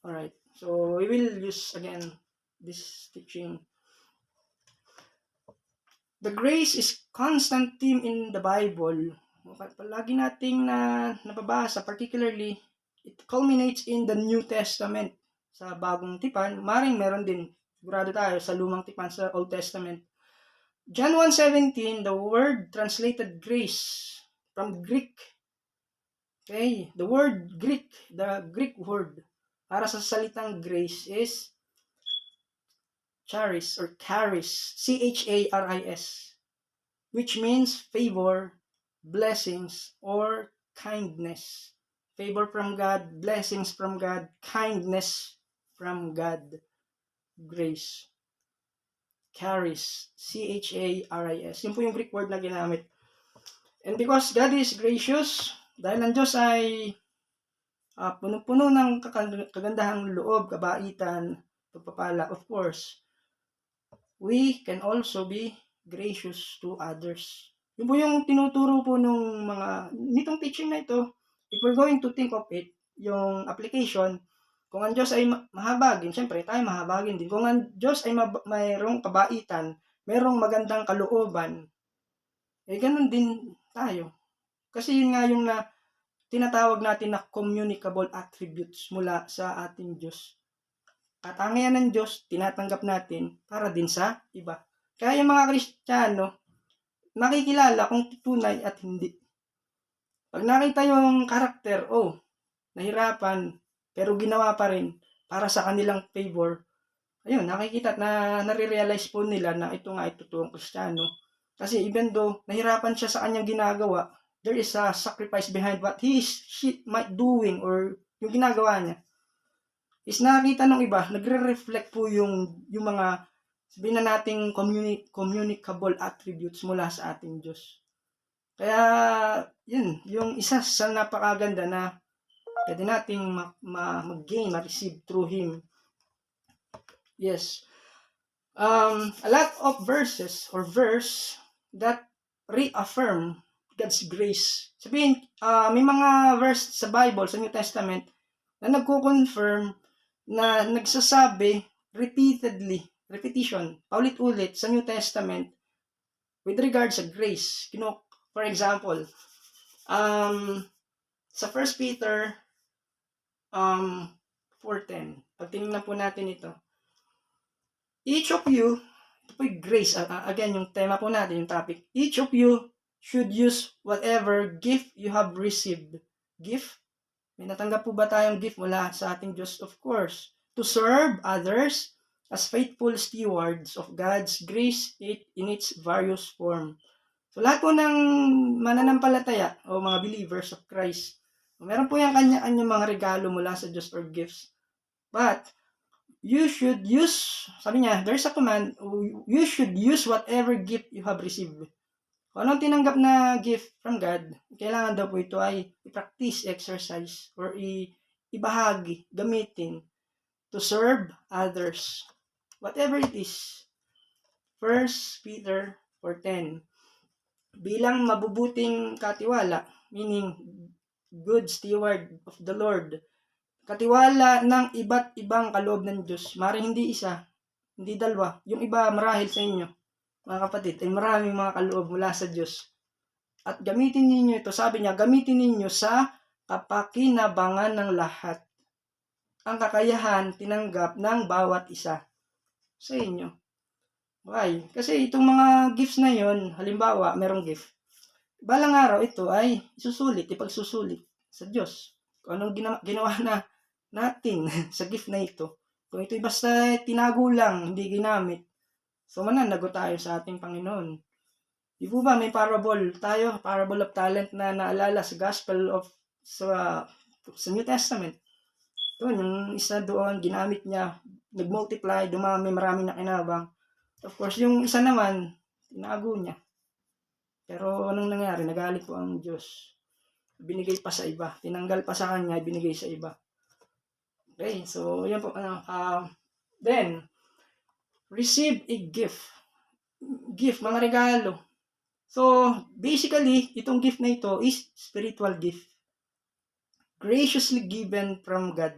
Alright, so we will use again this teaching. The grace is constant theme in the Bible. Palagi nating nababasa, particularly, it culminates in the New Testament. Sa Bagong Tipan, maring meron din, sigurado tayo, sa Lumang Tipan, sa Old Testament. John 1:17, the word translated grace from Greek. Okay, the Greek word para sa salitang grace is charis or charis, C-H-A-R-I-S, which means favor, blessings, or kindness. Favor from God, blessings from God, kindness from God. Grace. Charis. Charis. Yun po yung Greek word na ginamit. And because God is gracious, dahil ang Diyos ay punong-puno ng kagandahang loob, kabaitan, pagpapala, of course, we can also be gracious to others. Yun po yung tinuturo po nitong teaching na ito. If we're going to think of it, yung application, kung ang Diyos ay mahabagin, syempre tayo mahabagin din. Kung ang Diyos ay mayroong kabaitan, mayroong magandang kalooban, ganun din tayo. Kasi yun nga yung tinatawag natin na communicable attributes mula sa ating Diyos. Katangian ng Diyos, tinatanggap natin para din sa iba. Kaya yung mga Kristiyano, nakikilala kung tunay at hindi. Pag nakita yung karakter, nahirapan, pero ginawa pa rin para sa kanilang favor, ayun, nakikita at nare-realize po nila na ito nga ito totoong Kristiyano. Kasi even though nahirapan siya sa kanyang ginagawa, there is a sacrifice behind what she might doing or yung ginagawa niya. Is nakita ng iba, nagre-reflect po yung mga sabihin na nating communicable attributes mula sa ating Diyos. Kaya, yun, yung isa sa napakaganda na pwede nating mag-gain, ma-receive through Him. Yes. A lot of verse that reaffirm God's grace. Sabihin, may mga verse sa Bible, sa New Testament, na nagko-confirm, na nagsasabi repetition, paulit-ulit sa New Testament with regards sa grace. For example, sa 1 Peter 4:10, pag tinignan po natin ito, each of you, ito po yung grace, again, yung tema po natin, yung topic, each of you should use whatever gift you have received. Gift? May natanggap po ba tayong gift mula sa ating Diyos? Of course. To serve others as faithful stewards of God's grace in its various form. So lahat po ng mananampalataya o mga believers of Christ, meron po yung kanya-kanyang mga regalo mula sa Diyos or gifts. But you should use, sabi niya, there's a command, you should use whatever gift you have received. Kung anong tinanggap na gift from God, kailangan daw po ito ay i-practice, exercise, or ibahagi, gamitin to serve others. Whatever it is. 1 Peter 4:10. Bilang mabubuting katiwala, meaning good steward of the Lord, katiwala ng iba't ibang kaloob ng Diyos. Maring hindi isa, hindi dalawa. Yung iba marahil sa inyo, mga kapatid, ay maraming mga kaloob mula sa Diyos. At gamitin ninyo ito, sabi niya, gamitin ninyo sa kapakinabangan ng lahat. Ang kakayahan tinanggap ng bawat isa sa inyo. Why? Kasi itong mga gifts na yon, halimbawa, merong gift. Balang araw ito ay ipagsusulit sa Diyos. Kung anong ginawa natin sa gift na ito. Kung ito'y basta tinago lang, hindi ginamit, so mananagot tayo sa ating Panginoon. Di po ba may parable of talent na naalala sa Gospel of sa New Testament. Doon, yung isa doon, ginamit niya, nag-multiply, dumami, maraming nakinabang. Of course, yung isa naman, tinago niya. Pero anong nangyari? Nagalit po ang Diyos. Binigay pa sa iba. Tinanggal pa sa kanya, binigay sa iba. Okay, so yan po. Then, receive a gift. Gift, mga regalo. So, basically, itong gift na ito is spiritual gift. Graciously given from God.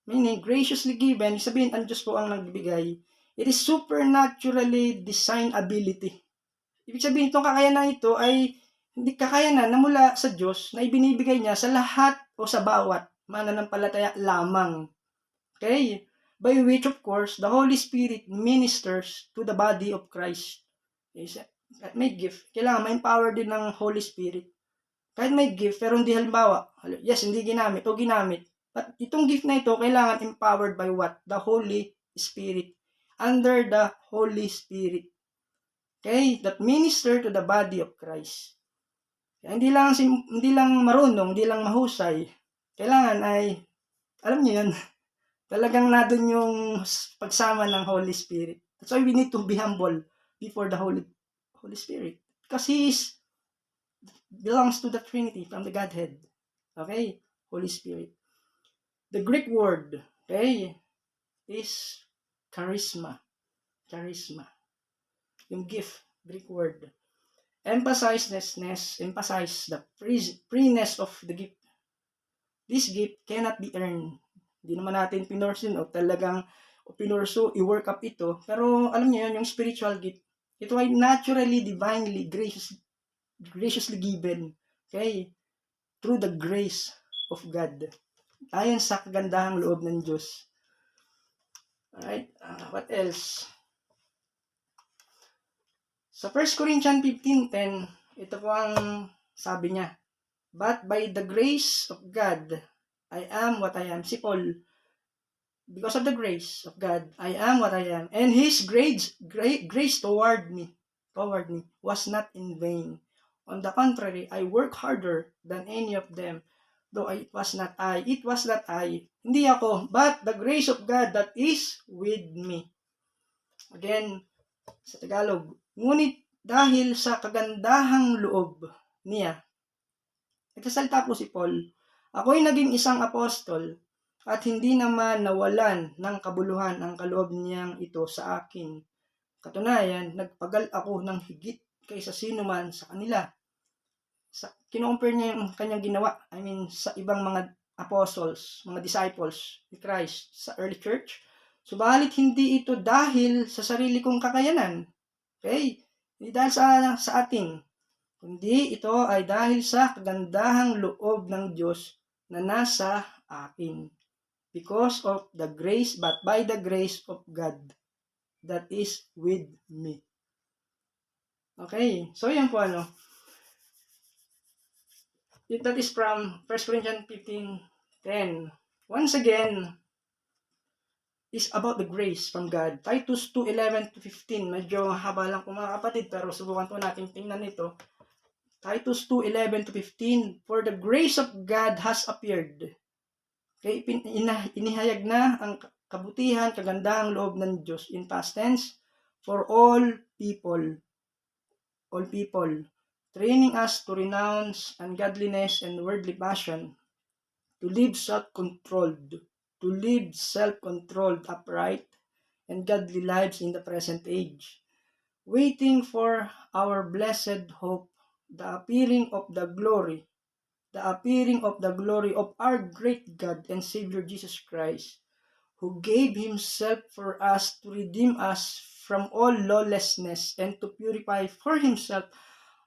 Meaning, graciously given, sabihin, ang Diyos po ang nagbibigay. It is supernaturally designed ability. Ibig sabihin, itong kakayanan ito ay hindi kakayanan na mula sa Diyos na ibinibigay niya sa lahat o sa bawat mananampalataya lamang. Okay? By which, of course, the Holy Spirit ministers to the body of Christ. At may gift, kailangan ma-empower din ng Holy Spirit. Kahit may gift, pero hindi halimbawa, yes, hindi ginamit o ginamit. But itong gift na ito, kailangan empowered by what? The Holy Spirit. Under the Holy Spirit. Okay? That minister to the body of Christ. Kaya hindi lang marunong, hindi lang mahusay. Kailangan ay, alam niyo yun, Talagang nandun yung pagsama ng Holy Spirit. That's why we need to be humble before the Holy Spirit. Because He belongs to the Trinity from the Godhead. Okay? Holy Spirit. The Greek word, okay, is charisma. Charisma. Yung gift, Greek word. Emphasize the freeness of the gift. This gift cannot be earned. Hindi naman natin pinursin o talagang pinurso, i-work up ito. Pero alam niyo yun, yung spiritual gift, ito ay naturally, divinely, graciously given. Okay? Through the grace of God. Ayon sa kagandahang loob ng Diyos. Alright? What else? Sa 1 Corinthians 15:10, ito po ang sabi niya. But by the grace of God, I am what I am. Si Paul, because of the grace of God, I am what I am. And His grace toward me was not in vain. On the contrary, I work harder than any of them. Though it was not I, hindi ako, but the grace of God that is with me. Again, sa Tagalog, ngunit dahil sa kagandahang loob niya, nagsasalita po si Paul, ako'y naging isang apostol at hindi naman nawalan ng kabuluhan ang kaloob niyang ito sa akin. Katunayan, nagpagal ako ng higit kaysa sino man sa kanila. Kino-compare niya yung kanyang ginawa, sa ibang mga apostles, mga disciples ni Christ sa early church. Subalit hindi ito dahil sa sarili kong kakayanan. Okay? Hindi dahil sa atin. Kundi ito ay dahil sa kagandahang loob ng Diyos na nasa akin. Because of the grace, but by the grace of God that is with me. Okay, so yan po that is from 1 Corinthians 15:10. Once again, is about the grace from God. Titus 2:11-15. Medyo haba lang po mga kapatid, pero subukan po natin tingnan ito. Titus 2:11-15. For the grace of God has appeared. Okay, inihayag na ang kabutihan, kagandahang loob ng Diyos in past tense for all people, training us to renounce ungodliness and worldly passion, to live self-controlled, upright, and godly lives in the present age, waiting for our blessed hope, the appearing of the glory of our great God and Savior Jesus Christ, who gave Himself for us to redeem us from all lawlessness and to purify for Himself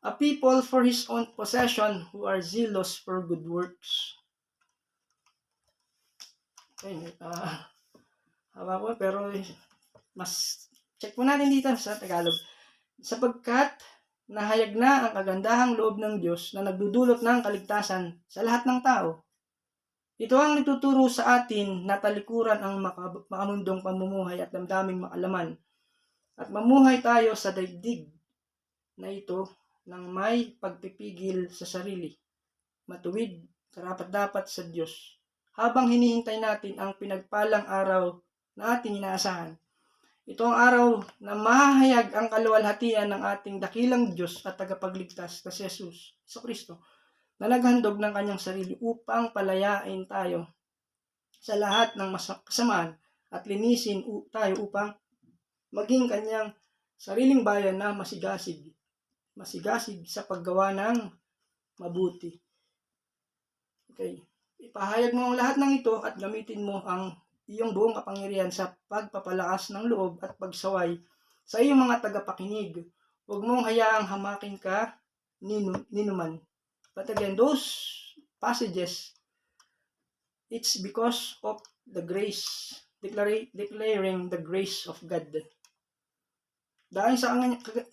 a people for His own possession who are zealous for good works. Okay, haba po, pero mas check po natin dito sa Tagalog. Sapagkat nahayag na ang kagandahang loob ng Diyos na nagdudulot ng kaligtasan sa lahat ng tao. Ito ang nagtuturo sa atin na talikuran ang makamundong pamumuhay at damdaming makalaman at mamuhay tayo sa daigdig na ito ng may pagpipigil sa sarili, matuwid, karapat-dapat sa Diyos, habang hinihintay natin ang pinagpalang araw na ating inaasahan. Ito ang araw na mahahayag ang kaluwalhatian ng ating dakilang Diyos at tagapagligtas na si Jesus, Kristo, na naghandog ng kanyang sarili upang palayain tayo sa lahat ng kasamaan at linisin tayo upang maging kanyang sariling bayan na masigasig sa paggawa ng mabuti. Okay. Ipahayag mo ang lahat ng ito at gamitin mo ang iyong buong kapangyarihan sa pagpapalakas ng loob at pagsaway sa iyong mga tagapakinig. Huwag mong hayaang hamakin ka ninuman. But again, those passages, it's because of the grace, declaring the grace of God. Dahil sa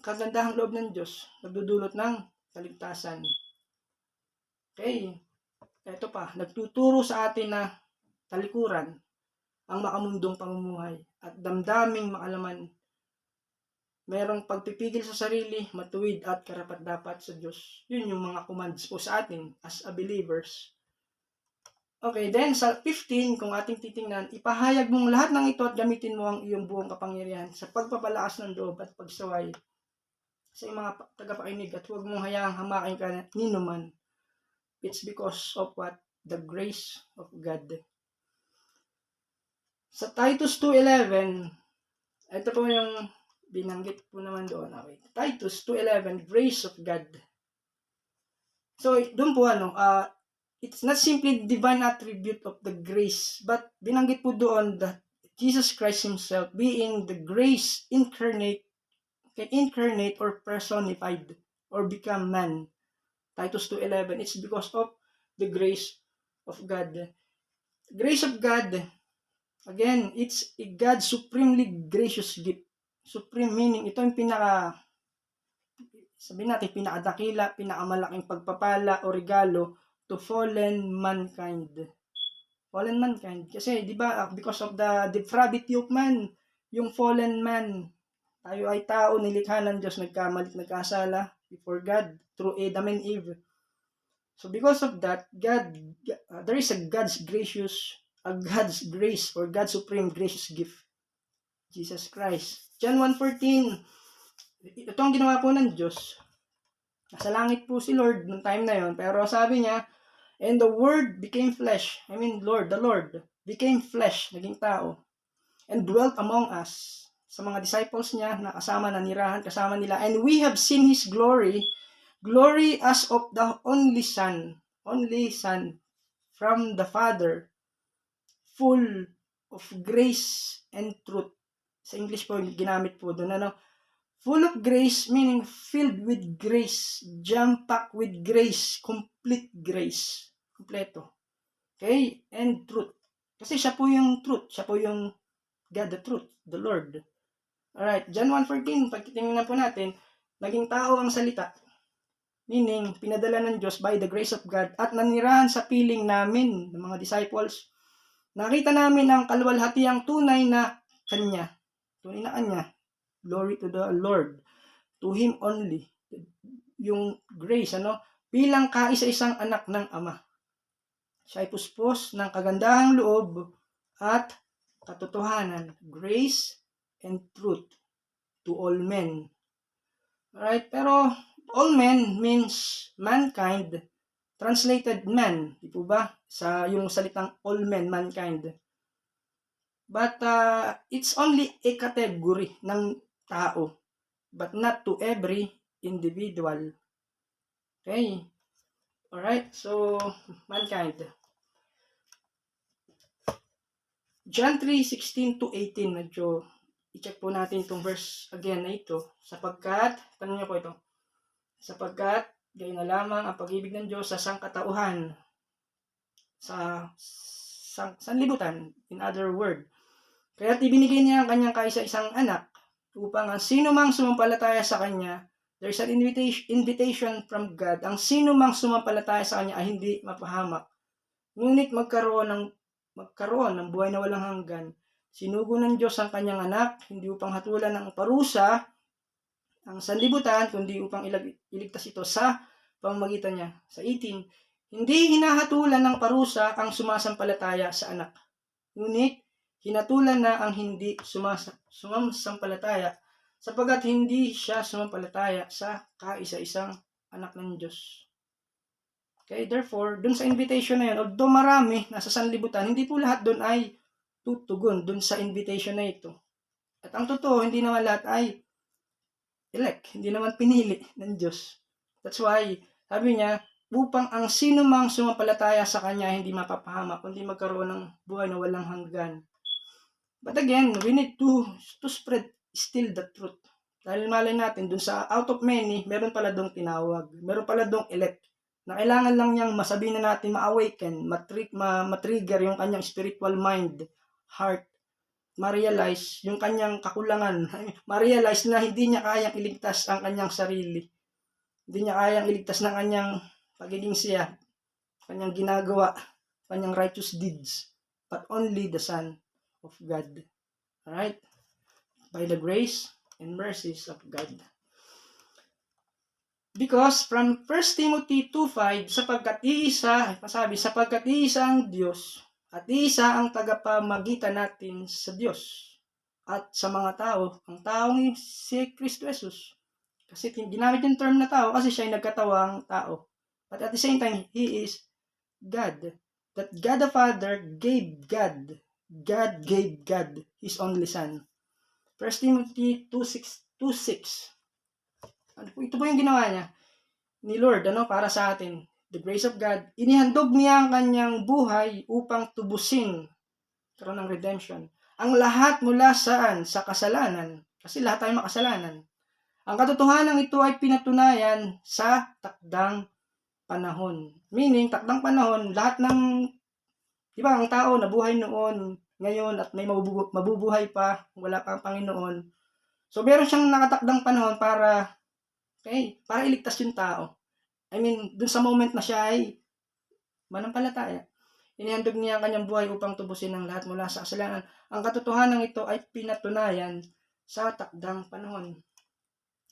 kagandahang loob ng Diyos, nagdudulot ng kaligtasan. Okay, ito pa, nagtuturo sa atin na talikuran ang makamundong pamumuhay at damdaming makalaman. Merong pagpipigil sa sarili, matuwid at karapat-dapat sa Diyos. Yun yung mga commands po sa atin as a believers. Okay, then sa 15, kung ating titingnan, ipahayag mong lahat ng ito at gamitin mo ang iyong buong kapangyarihan sa pagpapalakas ng loob at pagsaway sa iyong mga tagapakinig at huwag mong hayaang hamakin ka ni numan. It's because of what? The grace of God. Sa Titus 2:11, ito po yung binanggit po naman doon. Okay. Titus 2:11, grace of God. So, doon po it's not simply divine attribute of the grace, but binanggit po doon that Jesus Christ Himself being the grace incarnate or personified or become man. Titus 2:11, it's because of the grace of God. Grace of God, again, it's a God supremely gracious gift. Supreme meaning, ito yung sabihin natin, pinakadakila, pinakamalaking pagpapala o regalo to fallen mankind. Fallen mankind. Kasi, di ba, because of the depravity of man, yung fallen man, tayo ay tao, nilikha ng Diyos, nagkamali, nagkasala before God through Adam and Eve. So, because of that, there is a God's grace or God's supreme gracious gift, Jesus Christ. John 1:14, ito ang ginawa po ng Diyos. Nasa langit po si Lord noong time na yon, pero sabi niya, and the Word became flesh. I mean, the Lord became flesh, naging tao, and dwelt among us. Sa mga disciples niya, nakasama, nanirahan, kasama nila, and we have seen His glory as of the only Son from the Father, full of grace and truth. Sa English po, ginamit po doon, full of grace, meaning filled with grace, jam-packed with grace, complete grace, kompleto. Okay? And truth. Kasi siya po yung truth. Siya po yung God, the truth, the Lord. Alright, John 1:14, pagtitingnan po natin, naging tao ang salita. Meaning, pinadala ng Diyos by the grace of God at nanirahan sa piling namin, ng mga disciples. Nakita namin ang kaluwalhatiang tunay na Kanya. Tunay na Kanya. Glory to the Lord. To Him only. Yung grace, bilang kaisa-isang anak ng Ama. Siya ay puspos ng kagandahang loob at katotohanan. Grace and truth to all men. Alright, pero all men means mankind. Translated man, di po ba? Sa yung salitang all men, mankind. But it's only a category ng tao, but not to every individual. Okay? Alright, so mankind. John 3:16-18, medyo i-check po natin itong verse again na ito. Sapagkat, tanong niyo po ito, sapagkat gayon na lamang ang pag-ibig ng Diyos sa sangkatauhan, sa sanlibutan, in other word. Kaya't ibinigay niya ang kanyang kaisa-isang anak upang ang sino mang sumampalataya sa kanya, there's an invitation from God, ang sino mang sumampalataya sa kanya ay hindi mapahamak, ngunit magkaroon ng buhay na walang hanggan. Sinugo ng Diyos ang kanyang anak, hindi upang hatulan ng parusa ang sanlibutan, kundi upang iligtas ito sa pamamagitan niya. Sa 18, hindi hinahatulan ng parusa ang sumasampalataya sa anak, ngunit hinatulan na ang hindi sumasampalataya, sapagkat hindi siya sumampalataya sa kaisa-isang anak ng Diyos. Okay, therefore, dun sa invitation na yun, although marami nasa sanlibutan, hindi po lahat dun ay tutugon dun sa invitation na ito. At ang totoo, hindi naman lahat ay elect, hindi naman pinili ng Diyos. That's why, sabi niya, upang ang sino mang sumampalataya sa Kanya hindi mapapahamak, kundi magkaroon ng buhay na walang hanggan. But again, we need to spread still the truth. Dahil malay natin, dun sa out of many, meron pala dong tinawag. Meron pala dong elect. Na kailangan lang niyang masabihin na natin, ma-awaken, matrigger yung kanyang spiritual mind, heart, ma-realize yung kanyang kakulangan, ma-realize na hindi niya kayang iligtas ang kanyang sarili. Hindi niya kayang iligtas ng kanyang pagiging siya, kanyang ginagawa, kanyang righteous deeds, but only the Son of God. Alright? By the grace and mercies of God. Because from 1 Timothy 2:5, sapagkat iisa ang Diyos at iisa ang tagapamagitan natin sa Diyos at sa mga tao, ang taong si Kristo Jesus. Kasi ginamit yung term na tao kasi siya ay nagkatawang tao. But at the same time, He is God. That God the Father gave God. God gave God His only Son. 1 Timothy 2:6. Ito po yung ginawa niya ni Lord para sa atin. The grace of God. Inihandog niya ang kanyang buhay upang tubusin karon ng redemption. Ang lahat mula saan? Sa kasalanan. Kasi lahat tayo makasalanan. Ang katotohanan ito ay pinatunayan sa takdang panahon. Meaning, takdang panahon, lahat ng, di ba, ang tao nabuhay noon, ngayon, at may mabubuhay pa, wala pang Panginoon. So, meron siyang nakatakdang panahon para iligtas yung tao. I mean, dun sa moment na siya ay manampalataya. Inihandog niya ang kanyang buhay upang tubusin ang lahat mula sa kasalanan. Ang katotohanan ito ay pinatunayan sa takdang panahon.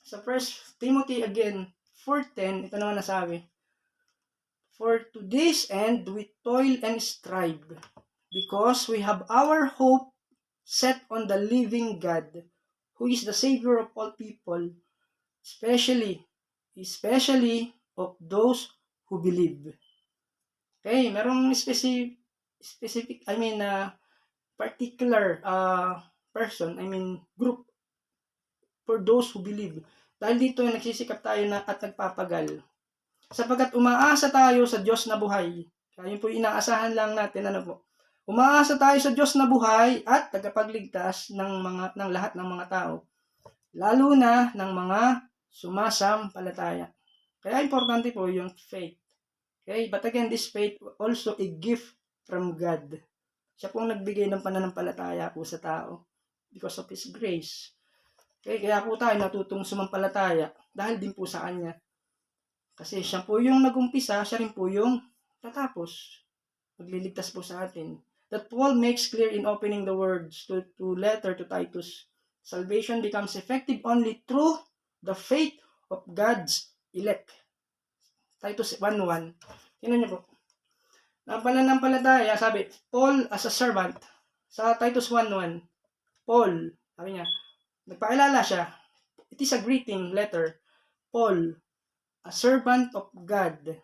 Sa 1 Timothy again, 4:10, ito naman nasabi, For to this end we toil and strive, because we have our hope set on the living God, who is the Savior of all people, especially of those who believe. Okay, merong particular person, group, for those who believe. Dahil dito nagsisikap tayo at nagpapagal. Sapagkat umaasa tayo sa Diyos na buhay. Kaya yun po inaasahan lang natin, Umaasa tayo sa Diyos na buhay at tagapagligtas ng lahat ng mga tao. Lalo na ng mga sumasampalataya. Kaya importante po yung faith. Okay? But again, this faith also a gift from God. Siya po ang nagbigay ng pananampalataya po sa tao because of His grace. Okay? Kaya po tayo natutong sumampalataya dahil din po sa Kanya. Kasi siya po yung nag-umpisa, siya rin po yung tatapos. Magliligtas po sa atin. That Paul makes clear in opening the words to letter to Titus. Salvation becomes effective only through the faith of God's elect. Titus 1:1. Tingnan niyo po. Ang pananampalataya, sabi, Paul as a servant. Sa Titus 1:1, Paul, sabi niya, nagpakilala siya. It is a greeting letter. Paul, a servant of God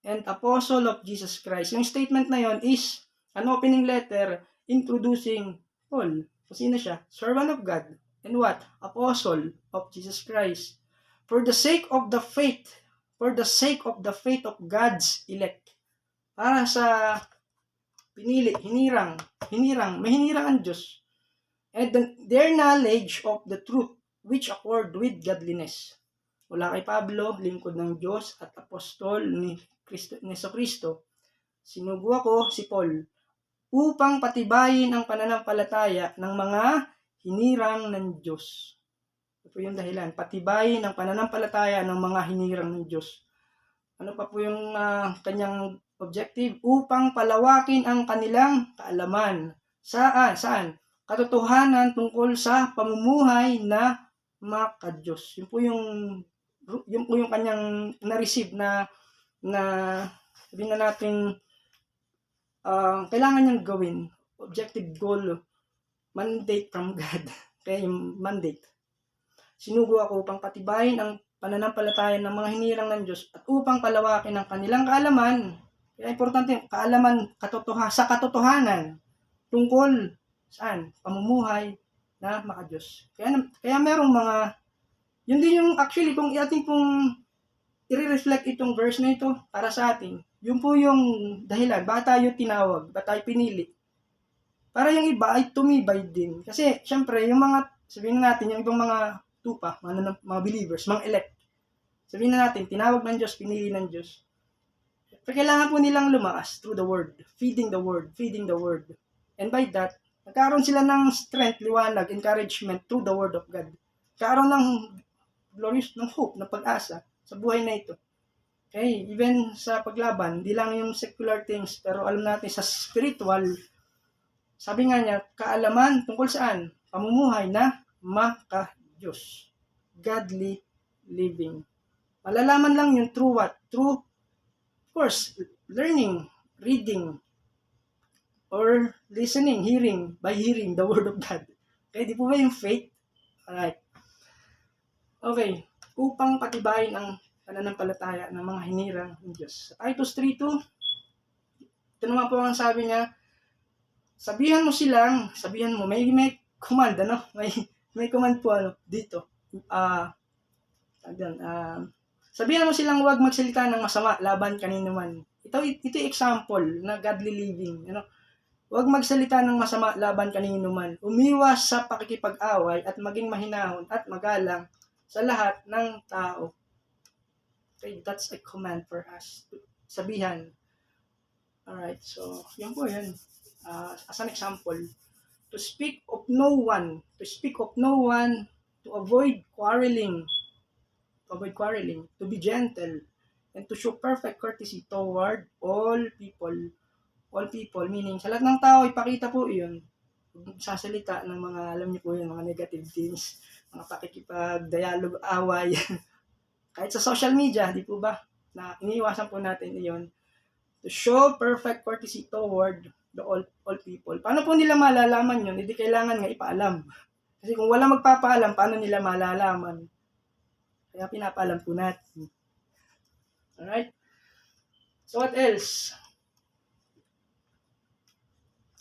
and apostle of Jesus Christ. Yung statement na yon is an opening letter introducing Paul. Sino siya? Servant of God. And what? Apostle of Jesus Christ. For the sake of the faith of God's elect. Para sa pinili, hinirang, may hinirang ang Diyos. And their knowledge of the truth which accord with godliness. Mula kay Pablo, lingkod ng Diyos at apostol ni Kristo. Sinugo ako, si Paul, upang patibayin ang pananampalataya ng mga hinirang ng Diyos. Ito po yung dahilan, patibayin ang pananampalataya ng mga hinirang ng Diyos. Ano pa po yung kanyang objective? Upang palawakin ang kanilang kaalaman. Saan? Katotohanan tungkol sa pamumuhay na maka-Diyos. Yun po yung kanyang na-receive na sabihin na natin kailangan niyang gawin. Objective goal, mandate from God. Kaya yung mandate. Sinugo ako upang patibayin ang pananampalataya ng mga hinirang ng Diyos at upang palawakin ang kanilang kaalaman. Kaya importante yung kaalaman sa katotohanan tungkol saan? Pamumuhay na maka-Diyos. Kaya merong mga, yun din yung actually kung ating pong i-reflect itong verse na ito para sa atin, yun po yung dahilan, bakit tayo tinawag, bakit tayo pinili. Para yung iba ay tumibay din. Kasi, syempre, yung mga, sabihin natin, yung ibang mga tupa, mga believers, mga elect, sabihin natin, tinawag ng Diyos, pinili ng Diyos. Pero kailangan po nilang lumakas through the Word, feeding the Word. And by that, nagkaroon sila ng strength, liwanag, encouragement through the Word of God. Nagkaroon ng glorious, ng hope, ng pag-asa sa buhay na ito. Okay, even sa paglaban, di lang yung secular things, pero alam natin sa spiritual, sabi nga niya, kaalaman tungkol saan? Pamumuhay na maka-Diyos. Godly living. Malalaman lang yun through what? Through, of course, learning, reading, or listening, hearing, by hearing the Word of God. Okay, di po ba yung faith? Alright. Okay, upang patibayin ang pananampalataya ng mga hinirang ng Diyos. Sa Titus 3:2, ito naman po ang sabi niya, sabihan mo, may command, may command po, dito. Sabihan mo silang huwag magsalita ng masama laban kanino man. Ito example na godly living, Huwag magsalita ng masama laban kanino man. Umiwas sa pakikipag-away at maging mahinahon at magalang sa lahat ng tao. Okay, that's a command for us. Sabihan. Alright, so, yan po yan. As an example, to speak of no one, to avoid quarreling, to be gentle, and to show perfect courtesy toward all people. All people, meaning sa lahat ng tao, ipakita po yun. Sasalita ng mga, alam niyo po yun, mga negative things, mga pakikipag-dialogue, away. Kahit sa social media, di po ba? Na iniiwasan po natin yun. To show perfect courtesy toward the all people. Paano po nila malalaman yun? Hindi kailangan nga ipaalam. Kasi kung wala magpapaalam, paano nila malalaman? Kaya pinapaalam po natin. Alright? So what else?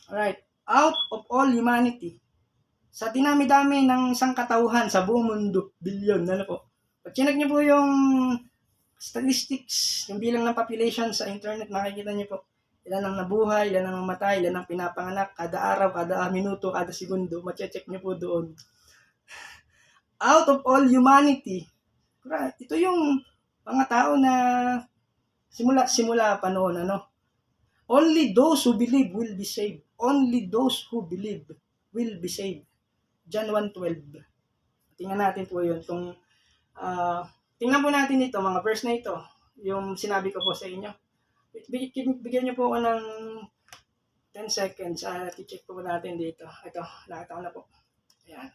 Alright. Out of all humanity. Sa dinami-dami ng isang katauhan sa buong mundo, billion, po. Pag chinek niyo po yung statistics, yung bilang ng population sa internet, makikita niyo po ilan ang nabuhay, ilan ang namatay, ilan ang pinapanganak, kada araw, kada minuto, kada segundo, mache-check niyo po doon. Out of all humanity. Ito yung mga tao na simula pa noon, Only those who believe will be saved. Only those who believe will be saved. John 1:12. Tingnan natin po yun. Tingnan po natin ito, mga verse na ito. Yung sinabi ko po sa inyo. Bigyan niyo po ako ng 10 seconds. I-check po natin dito. Ito, nakita ko na po. Ayan.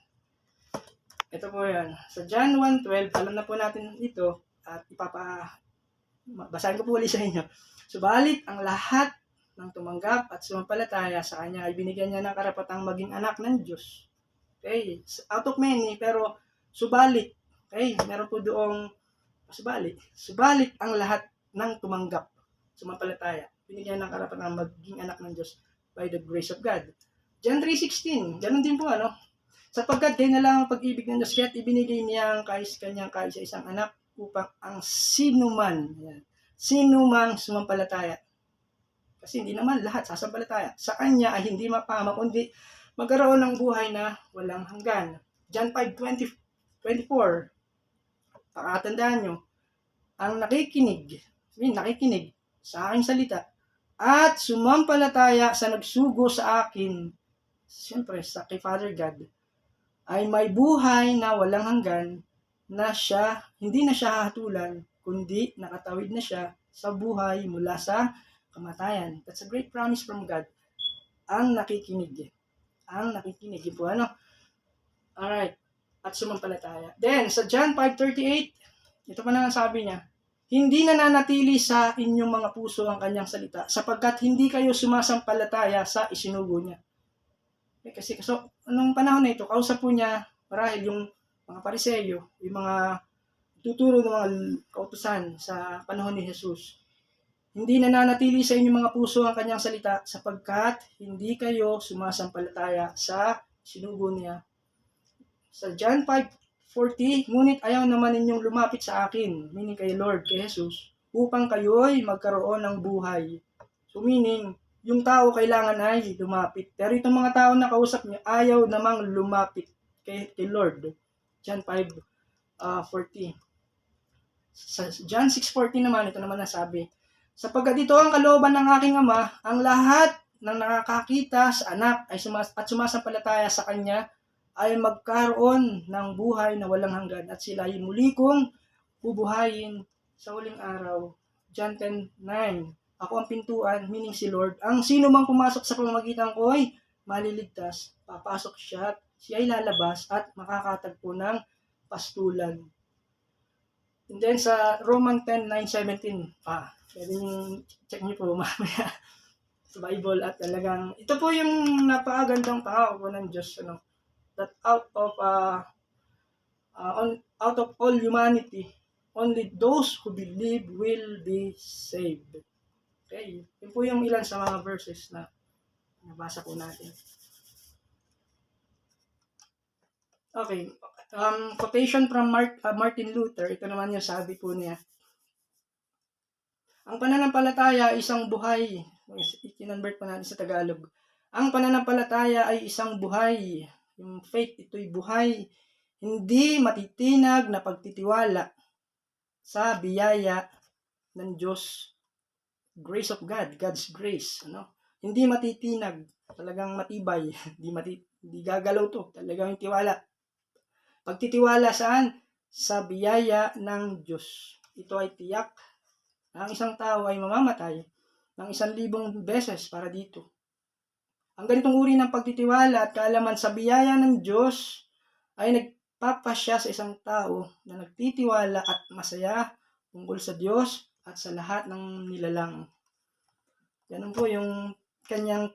Ito po yan. Sa John 1:12, alam na po natin ito. At basahin ko po ulit sa inyo. Subalit, ang lahat ng tumanggap at sumampalataya sa Kanya ay binigyan niya ng karapatang maging anak ng Diyos. Okay? Out of many, pero subalit. Okay? Meron po doong subalit. Subalit ang lahat ng tumanggap, sumampalataya, binigyan ng karapatang maging anak ng Diyos by the grace of God. John 3:16, ganun din po, Sapagkat kayo na lang ang pag-ibig ng Diyos, kaya't ibinigay niya ang kanyang kaisa-isang anak upang ang sinumang sumampalataya. Kasi hindi naman lahat sasampalataya. Sa Kanya ay hindi mapahama, kundi magkaroon ng buhay na walang hanggan. John 5:24. Pakatandaan nyo, ang nakikinig sa aking salita at sumampalataya sa nagsugo sa akin, siyempre sa kay Father God, ay may buhay na walang hanggan na hindi na siya hahatulan, kundi nakatawid na siya sa buhay mula sa kamatayan. That's a great promise from God. Ang nakikinig. Yun po, Alright. At sumampalataya. Then, sa John 5:38, ito pa na ang sabi niya, hindi nananatili sa inyong mga puso ang kanyang salita, sapagkat hindi kayo sumasampalataya sa isinugo niya. Kasi anong panahon na ito, kausap po niya, marahil yung mga Pariseyo, yung mga tuturo ng mga kautusan sa panahon ni Jesus. Hindi nananatili sa inyong mga puso ang kanyang salita sapagkat hindi kayo sumasampalataya sa sinugo niya. Sa John 5:40, ngunit ayaw naman ninyong lumapit sa akin, meaning kay Lord, kay Jesus, upang kayo'y magkaroon ng buhay. So meaning, yung tao kailangan ay lumapit. Pero itong mga tao na kausap niya, ayaw namang lumapit kay Lord. John 5:40. Sa John 6:40 naman, ito naman nasabi, sapagkat ito ang kalooban ng aking Ama, ang lahat ng nakakakita sa anak at sumasampalataya sa Kanya ay magkaroon ng buhay na walang hanggan at sila ay muli kong bubuhayin sa huling araw. John 10:9. Ako ang pintuan, meaning si Lord. Ang sino mang pumasok sa pamamagitan ko ay maliligtas. Papasok siya ay lalabas at makakatagpo ng pastulan. And then sa Roman 10:9-17, pwede nyo check nyo po mamaya sa Bible at talagang, ito po yung napakagandang pangako po ng Diyos, that out of all humanity, only those who believe will be saved. Okay, yun po yung ilan sa mga verses na nabasa po natin. Okay, quotation from Martin Luther, ito naman yung sabi po niya. Ang pananampalataya ay isang buhay. I-convert po natin sa Tagalog. Ang pananampalataya ay isang buhay. Yung faith, ito'y buhay. Hindi matitinag na pagtitiwala sa biyaya ng Diyos. Grace of God, God's grace. Hindi matitinag, talagang matibay. Hindi gagalaw to, talagang tiwala. Pagtitiwala saan? Sa biyaya ng Diyos. Ito ay tiyak. Ang isang tao ay mamamatay ng 1,000 beses para dito. Ang ganitong uri ng pagtitiwala at kaalaman sa biyaya ng Diyos ay nagpapasya sa isang tao na nagtitiwala at masaya tungkol sa Diyos at sa lahat ng nilalang. Ganun po yung kanyang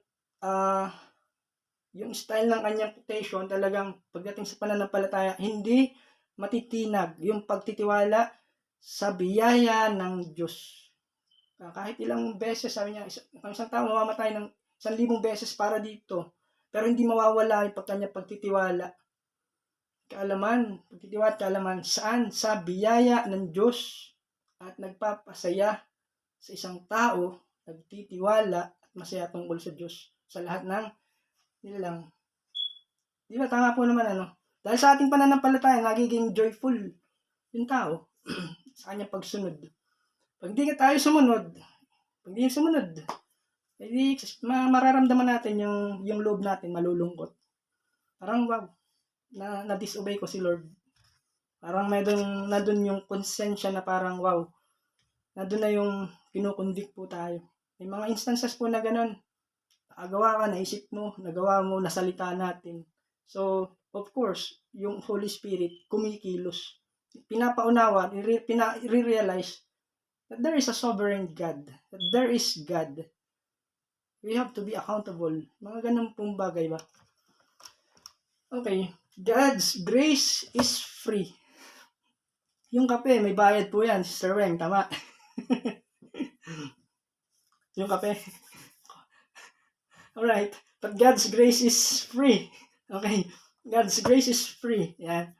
yung style ng kanyang quotation, talagang pagdating sa pananampalataya, hindi matitinag yung pagtitiwala sa biyaya ng Diyos. Kahit ilang beses, sabi niya, isang tao mamamatay ng 1,000 beses para dito, pero hindi mawawala yung kanyang pagtitiwala. Kaalaman, saan? Sa biyaya ng Diyos at nagpapasaya sa isang tao, nagtitiwala at masaya tungkol sa Diyos sa lahat ng nilalang. Di ba? Tama po naman, Dahil sa ating pananampalataya, nagiging joyful yung tao sa kanyang pagsunod. Pag hindi tayo sumunod, mararamdaman natin yung loob natin malulungkot. Parang wow, na-disobey ko si Lord. Parang nandun yung konsensya na parang wow, nandun na yung kinukundik po tayo. May mga instances po na ganun. Nakagawa ka, naisip mo, nagawa mo, nasalita natin. So, of course, yung Holy Spirit kumikilos. Pinapaunawa, i-realize that there is a sovereign God, that there is God. We have to be accountable. Mga ganun pong bagay ba? Okay, God's grace is free. Yung kape, may bayad po yan, Sister Weng, tama? Yung kape. Alright, but God's grace is free. Okay, God's grace is free. Yeah.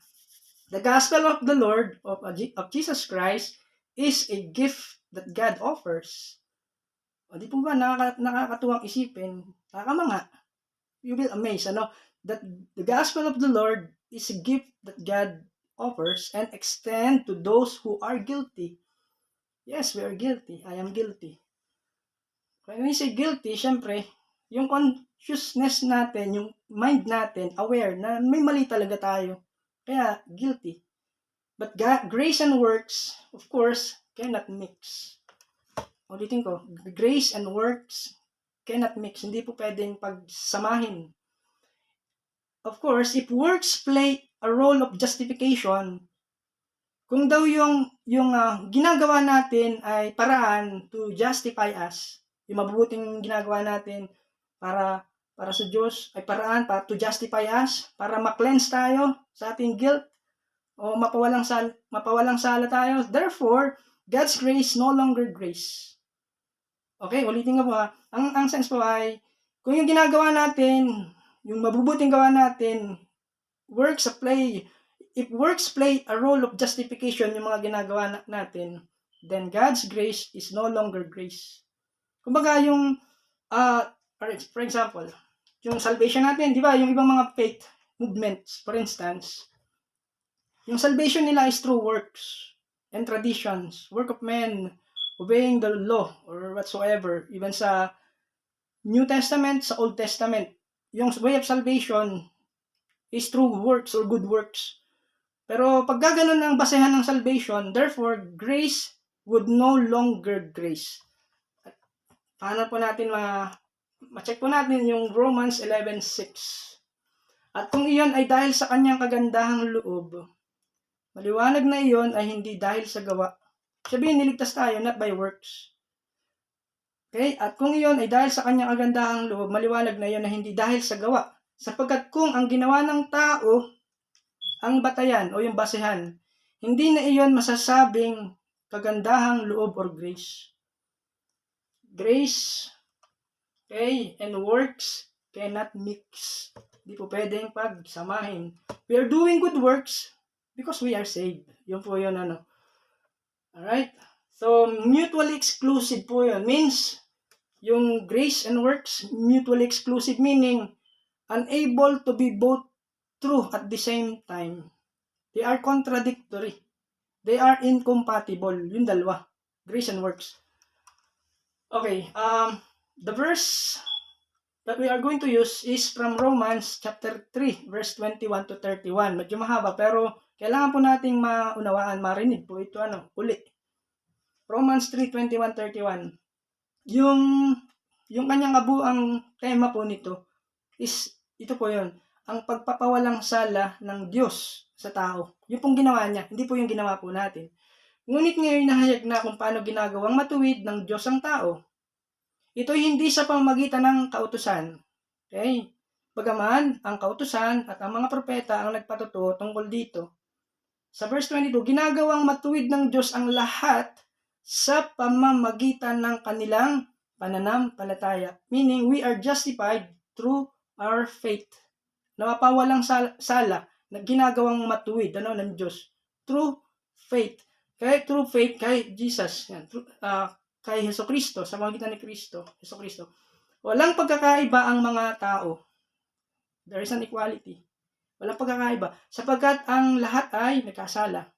The gospel of the Lord, of Jesus Christ, is a gift that God offers. O di po ba nakakatuwang isipin, nakakamanga, you will amaze, that the gospel of the Lord is a gift that God offers and extend to those who are guilty. Yes, we are guilty. I am guilty. When we say guilty, syempre, yung consciousness natin, yung mind natin, aware na may mali talaga tayo. Kaya, guilty. But grace and works, of course, cannot mix. Ulitin ko, grace and works cannot mix. Hindi po pwedeng pagsamahin. Of course, if works play a role of justification, kung daw yung ginagawa natin ay paraan to justify us, yung mabubuting ginagawa natin para sa Diyos ay paraan para to justify us, para ma-cleanse tayo sa ating guilt o mapawalang sala tayo. Therefore, God's grace no longer grace. Okay, ulitin ko po ha. Ang sense po ay, kung yung ginagawa natin, yung mabubuting gawa natin, if works play a role of justification yung mga ginagawa natin, then God's grace is no longer grace. Kumbaga yung, for example, yung salvation natin, di ba, yung ibang mga faith movements, for instance, yung salvation nila is through works and traditions, work of men, obeying the law or whatsoever. Even sa New Testament, sa Old Testament, yung way of salvation is through works or good works. Pero pag gaganon ang basehan ng salvation, therefore, grace would no longer grace. At paano po natin ma-check po natin yung Romans 11:6. At kung iyon ay dahil sa kanyang kagandahang loob, Maliwanag na iyon ay hindi dahil sa gawa. Sabihin, niligtas tayo not by works. Okay? At kung iyon ay dahil sa kanyang kagandahang loob, maliwanag na iyon na hindi dahil sa gawa. Sapagkat kung ang ginawa ng tao ang batayan o yung basehan, hindi na iyon masasabing kagandahang loob or grace. Grace, okay, and works cannot mix. Hindi po pwedeng pagsamahin. We are doing good works because we are saved. Yun po yun, ano. Alright? So, mutually exclusive po yun. Means, yung grace and works, mutually exclusive, meaning, unable to be both true at the same time. They are contradictory. They are incompatible. Yung dalawa. Grace and works. Okay, the verse that we are going to use is from Romans chapter 3, verse 21 to 31. Medyo mahaba, pero kailangan po nating maunawaan, marinig po ito, uli. Romans 3, 21, 31. Yung kanyang kabuang tema po nito is, ito po yun, ang pagpapawalang sala ng Diyos sa tao. Yung pong ginawa niya, hindi po yung ginawa po natin. Ngunit ngayon nahayag na kung paano ginagawang matuwid ng Diyos ang tao. Ito'y hindi sa pamamagitan ng kautusan. Okay? Bagaman, ang kautusan at ang mga propeta ang nagpatotoo tungkol dito. Sa verse 22, ginagawang matuwid ng Diyos ang lahat sa pamamagitan ng kanilang pananampalataya. Meaning, we are justified through our faith. Napapawalang sala na ginagawang matuwid ng Diyos. Through faith. Through faith kay Jesus. Yan, kay Jesucristo, sa pamamagitan ni Jesucristo. Walang pagkakaiba ang mga tao. There is an equality. Walang pagkakaiba. Sapagkat ang lahat ay nagkasala.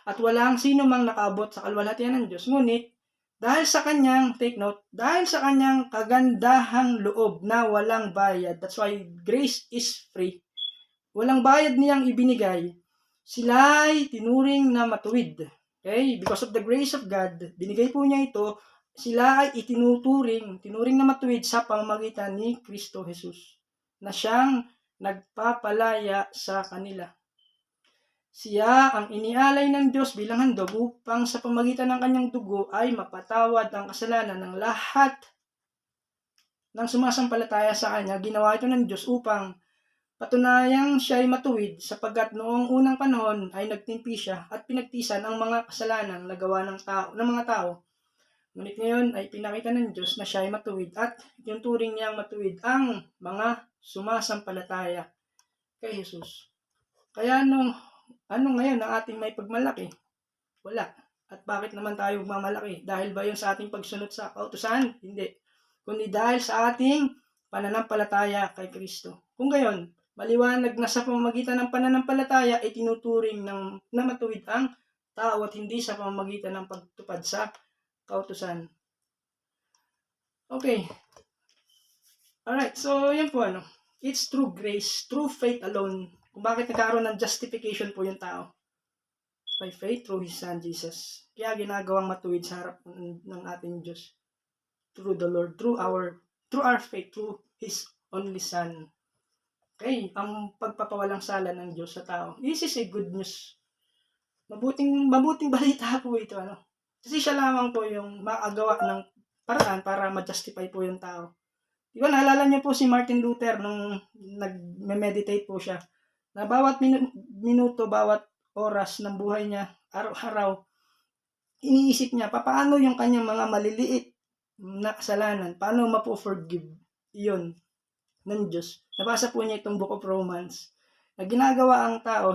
At walang sino mang nakaabot sa kaluwalhatian ng Diyos. Ngunit, dahil sa kanyang, take note, dahil sa kanyang kagandahang loob na walang bayad, that's why grace is free. Walang bayad niyang ibinigay, sila'y tinuring na matuwid. Okay? Because of the grace of God, binigay po niya ito, sila ay tinuring na matuwid sa pamamagitan ni Kristo Jesus, na siyang nagpapalaya sa kanila. Siya ang inialay ng Diyos bilang handog upang sa pamamagitan ng kanyang dugo ay mapatawad ang kasalanan ng lahat ng sumasampalataya sa kanya. Ginawa ito ng Diyos upang patunayang siya ay matuwid sapagkat noong unang panahon ay nagtimpi siya at pinagtisan ang mga kasalanan na gawa ng mga tao. Ngunit ngayon ay pinakita ng Diyos na siya ay matuwid at tinuturing niyang matuwid ang mga sumasampalataya kay Jesus. Kaya ano ngayon ang ating may pagmalaki? Wala. At bakit naman tayo magmamalaki? Dahil ba yun sa ating pagsunod sa kautusan? Hindi. Kundi dahil sa ating pananampalataya kay Kristo. Kung gayon, maliwanag na sa pamamagitan ng pananampalataya ay tinuturing na matuwid ang tao at hindi sa pamamagitan ng pagtupad sa kautusan. Okay. Alright, so yan po It's through grace, through faith alone. Kung bakit nagkaroon ng justification po yung tao. By faith through His Son, Jesus. Kaya ginagawang matuwid sa harap ng ating Diyos. Through the Lord, through our faith, through His only Son. Okay, ang pagpapawalang sala ng Diyos sa tao. This is a good news. Mabuting balita po ito, Kasi siya lamang po yung makagawa ng paraan para ma-justify po yung tao. Diba, naalala niyo po si Martin Luther nung nag-meditate po siya. Na bawat minuto, bawat oras ng buhay niya, araw-araw, iniisip niya, paano yung kanyang mga maliliit na kasalanan, paano mapo-forgive iyon ng Diyos. Nabasa po niya itong Book of Romans, na ginagawa ang tao,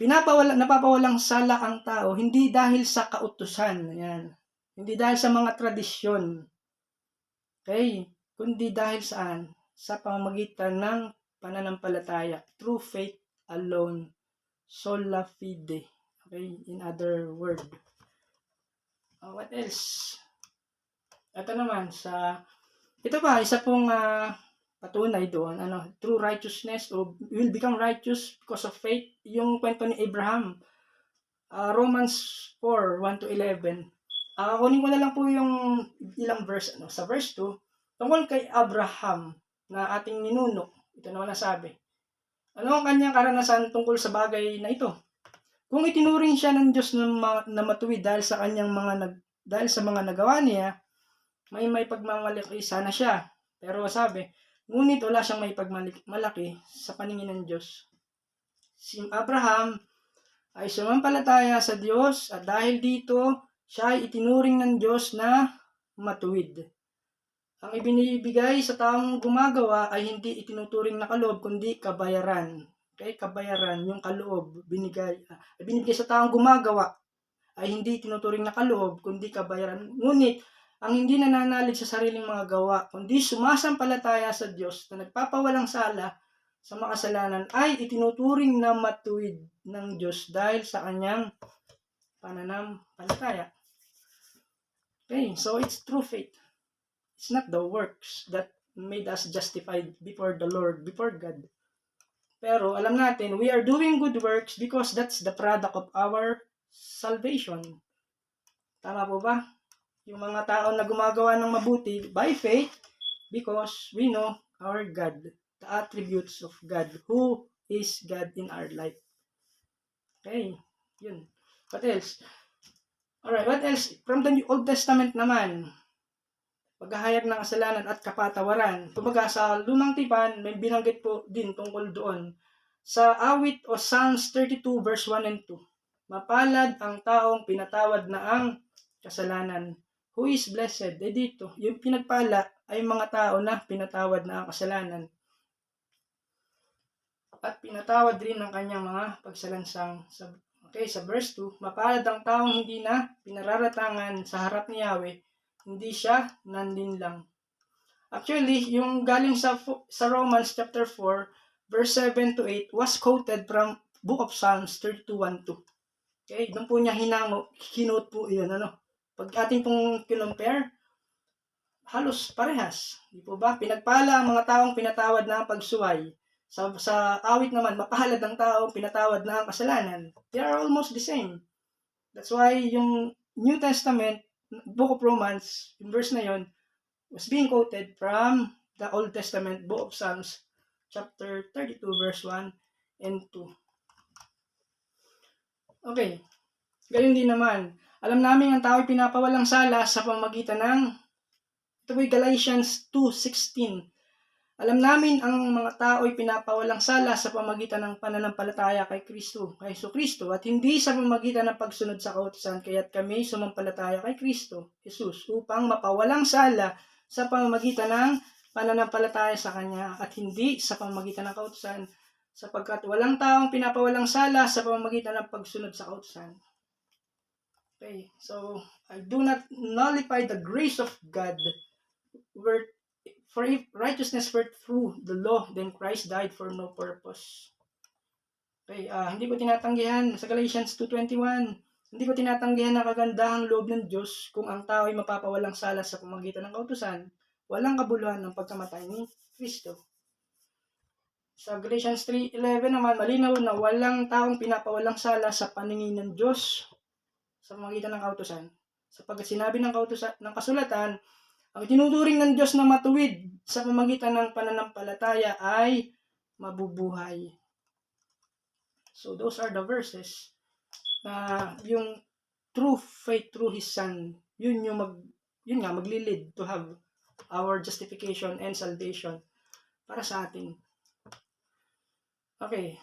napapawalang sala ang tao, hindi dahil sa kautusan, yan. Hindi dahil sa mga tradisyon, okay, kundi dahil saan? Sa pamamagitan ng pananampalataya, through faith alone, sola fide. Okay, in other word. What else? Ito naman ito pa, isa pong patunay doon, true righteousness, o will become righteous because of faith, yung kwento ni Abraham. Romans 4, 1 to 11. Kunin ko na lang po yung ilang verse, sa verse 2, tungkol kay Abraham, na ating ninuno. Ito naman nasabi. Ano ang kanyang karanasan tungkol sa bagay na ito? Kung itinuring siya ng Diyos na matuwid dahil sa kanyang dahil sa mga nagawa niya, may pagmamalaki sana siya. Pero sabi, ngunit wala siyang may pagmalaki sa paningin ng Diyos. Si Abraham ay sumampalataya sa Diyos at dahil dito, siya ay itinuring ng Diyos na matuwid. Ang ibinibigay sa taong gumagawa ay hindi itinuturing na kaloob, kundi kabayaran. Okay, kabayaran, yung kaloob, binibigay sa taong gumagawa ay hindi tinuturing na kaloob, kundi kabayaran. Ngunit, ang hindi nananalig sa sariling mga gawa, kundi sumasampalataya sa Diyos na nagpapawalang sala sa makasalanan ay itinuturing na matuwid ng Diyos dahil sa kanyang pananampalataya. Okay, so it's true faith. It's not the works that made us justified before the Lord, before God. Pero alam natin, we are doing good works because that's the product of our salvation. Tama po ba? Yung mga tao na gumagawa ng mabuti by faith because we know our God, the attributes of God, who is God in our life. Okay, yun. What else? Alright, what else? From the Old Testament naman, paghahayag ng kasalanan at kapatawaran. Kumbaga sa Lumang Tipan, may binanggit po din tungkol doon. Sa awit o Psalms 32 verse 1 and 2, mapalad ang taong pinatawad na ang kasalanan. Who is blessed? Dito, yung pinagpala ay mga tao na pinatawad na ang kasalanan. At pinatawad rin ang kanyang mga pagsalansang. Okay, sa verse 2, mapalad ang taong hindi na pinararatangan sa harap ni Yahweh, hindi siya nandinlang. Actually, yung galing sa Romans chapter 4, verse 7 to 8 was quoted from Book of Psalms 32:1-2. Okay, doon po niya kinote po yun. Pag ating pong kinumpare, halos parehas. Di po ba? Pinagpala ang mga taong pinatawad na ang pagsuway. Sa awit naman, mapalad ang taong pinatawad na ang kasalanan. They are almost the same. That's why yung New Testament, Book of Romans, yung verse na yun, was being quoted from the Old Testament Book of Psalms, chapter 32, verse 1 and 2. Okay, gayon din naman. Alam namin ang tao ay pinapawalang sala sa pamamagitan ng, ito po Galatians 2:16. Alam namin ang mga tao ay pinapawalang sala sa pamamagitan ng pananampalataya kay Kristo, kay Kristo, at hindi sa pamamagitan ng pagsunod sa kautusan, kaya't kami sumampalataya kay Kristo, Jesus, upang mapawalang sala sa pamamagitan ng pananampalataya sa Kanya at hindi sa pamamagitan ng kautusan, sapagkat walang taong pinapawalang sala sa pamamagitan ng pagsunod sa kautusan. Okay, so I do not nullify the grace of God. For if righteousness were through the law, then Christ died for no purpose. Okay, hindi ko tinatanggihan sa Galatians 2:21. Hindi ko tinatanggihan ang kagandahang loob ng Diyos kung ang tao ay mapapawalang sala sa pamamagitan ng kautusan. Walang kabuluhan ng pagkamatay ni Kristo. Sa Galatians 3:11 naman, malinaw na walang taong pinapawalang sala sa paningin ng Diyos sa pamamagitan ng kautusan. Sapagkat sinabi ng kasulatan, ang tinuturing ng Diyos na matuwid sa pamamagitan ng pananampalataya ay mabubuhay. So those are the verses na yung true faith through His Son, yun nga maglilid to have our justification and salvation para sa atin. Okay,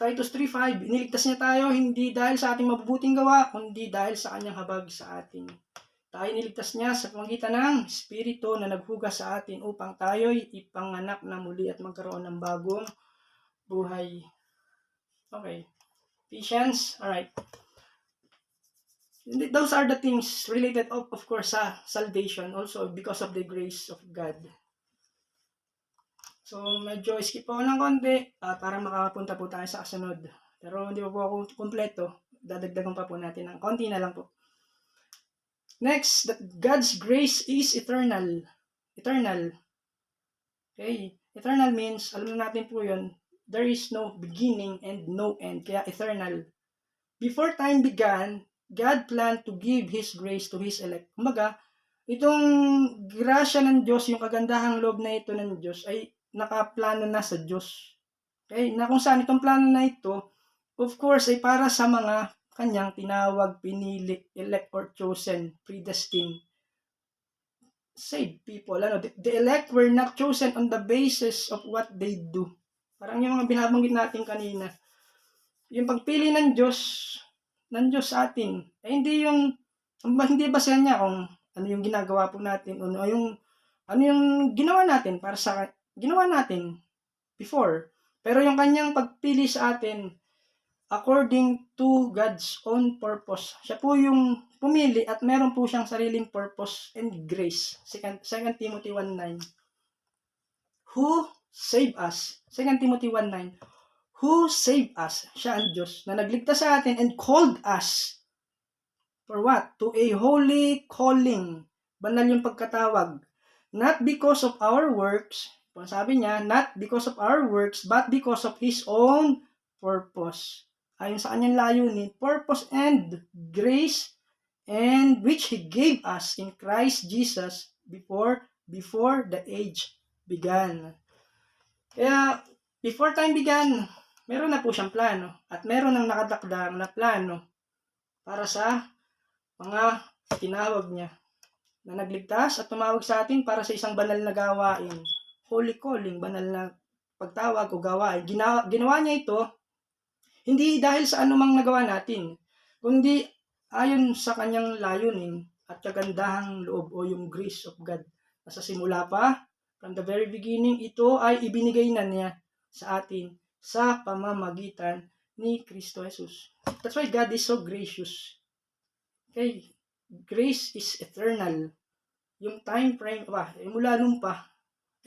Titus 3:5, iniligtas niya tayo hindi dahil sa ating mabubuting gawa, kundi dahil sa kanyang habag sa atin. Tayo niligtas niya sa pamamagitan ng Espiritu na naghugas sa atin upang tayo'y ipanganak na muli at magkaroon ng bagong buhay. Okay. Ephesians, alright. Those are the things related, of course, sa salvation, also because of the grace of God. So, medyo skip po ako ng konti para makapunta po tayo sa kasunod. Pero hindi po ako kumpleto. Dadagdagan pa po natin ng konti na lang po. Next, that God's grace is eternal. Eternal. Okay. Eternal means, alam natin po yun, there is no beginning and no end. Kaya eternal. Before time began, God planned to give His grace to His elect. Kumbaga, itong grasya ng Diyos, yung kagandahang loob na ito ng Diyos, ay nakaplano na sa Diyos. Okay, na kung saan itong plano na ito, of course, ay para sa mga kanyang tinawag, pinili, elect or chosen, predestined, saved people. The elect were not chosen on the basis of what they do. Parang yung mga binabanggit natin kanina. Yung pagpili ng Diyos sa atin, eh hindi basehan niya kung ano yung ginagawa po natin, ano yung ginawa natin ginawa natin before. Pero yung kanyang pagpili sa atin, according to God's own purpose. Siya po yung pumili at meron po siyang sariling purpose and grace. 2 Timothy 1:9. Who saved us? 2 Timothy 1:9. Who saved us? Siya ang Diyos na nagligtas sa atin and called us. For what? To a holy calling. Banal yung pagkatawag. Not because of our works. Sabi niya, not because of our works, but because of His own purpose. Ayon sa kanyang layunin, purpose and grace, and which He gave us in Christ Jesus before the age began. Kaya, before time began, meron na po siyang plano at meron nang nakatakdang na plano para sa mga tinawag niya na nagligtas at tumawag sa atin para sa isang banal na gawain. Holy calling, banal na pagtawag o gawain. Ginawa niya ito hindi dahil sa anumang nagawa natin, kundi ayon sa kanyang layunin at kagandahang loob o yung grace of God. Sa simula pa, from the very beginning, ito ay ibinigay na niya sa atin sa pamamagitan ni Kristo Jesus. That's why God is so gracious. Okay, grace is eternal. Yung time frame, mula nung pa,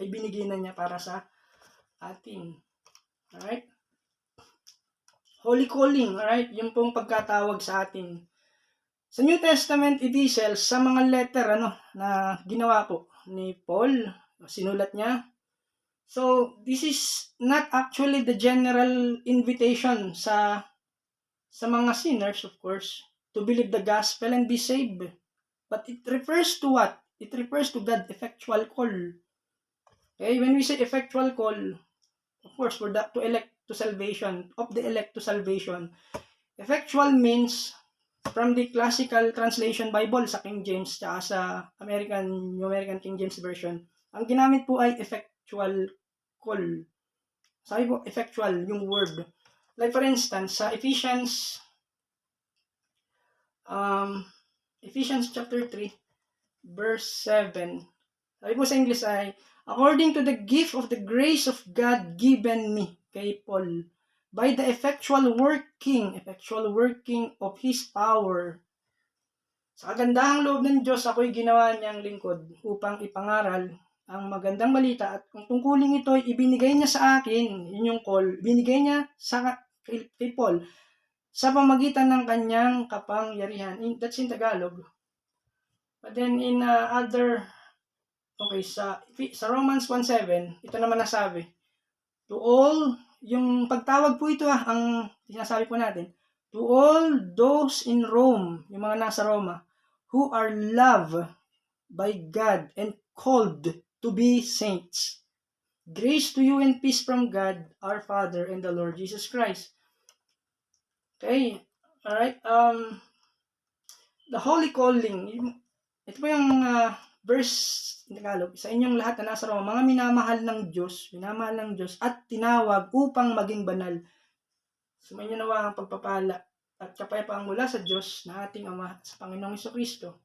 ay binigay na niya para sa atin. Alright? Holy calling, alright? Yung pong pagkatawag sa atin. Sa New Testament epistles, sa mga letter na ginawa po ni Paul, sinulat niya. So, this is not actually the general invitation sa mga sinners, of course, to believe the gospel and be saved. But it refers to what? It refers to God's effectual call. Okay, when we say effectual call, of course, for the to elect to salvation, of the elect to salvation. Effectual means, from the classical translation Bible sa King James tsaka sa New American King James Version, ang ginamit po ay effectual call. Sabi po, effectual, yung word. Like for instance, sa Ephesians chapter 3, verse 7, sabi po sa English ay, according to the gift of the grace of God given me, kay Paul, by the effectual working of His power. Sa kagandahang loob ng Diyos, ako'y ginawa niyang lingkod upang ipangaral ang magandang balita at kung tungkuling ito ay ibinigay niya sa akin, yun yung call, binigay niya kay Paul sa pamagitan ng kanyang kapangyarihan. That's in Tagalog. But then in sa Romans 1:7, ito naman nasabi, to all, yung pagtawag po ito ang sinasabi po natin, to all those in Rome, yung mga nasa Roma, who are loved by God and called to be saints. Grace to you and peace from God, our Father, and the Lord Jesus Christ. Okay, alright, the holy calling, ito po yung verse in Tagalog, sa inyong lahat na nasa Roma, mga minamahal ng Diyos at tinawag upang maging banal. Sumainyo nawa ang pagpapala at kapayapaan mula sa Diyos na ating Ama sa Panginoong Jesucristo.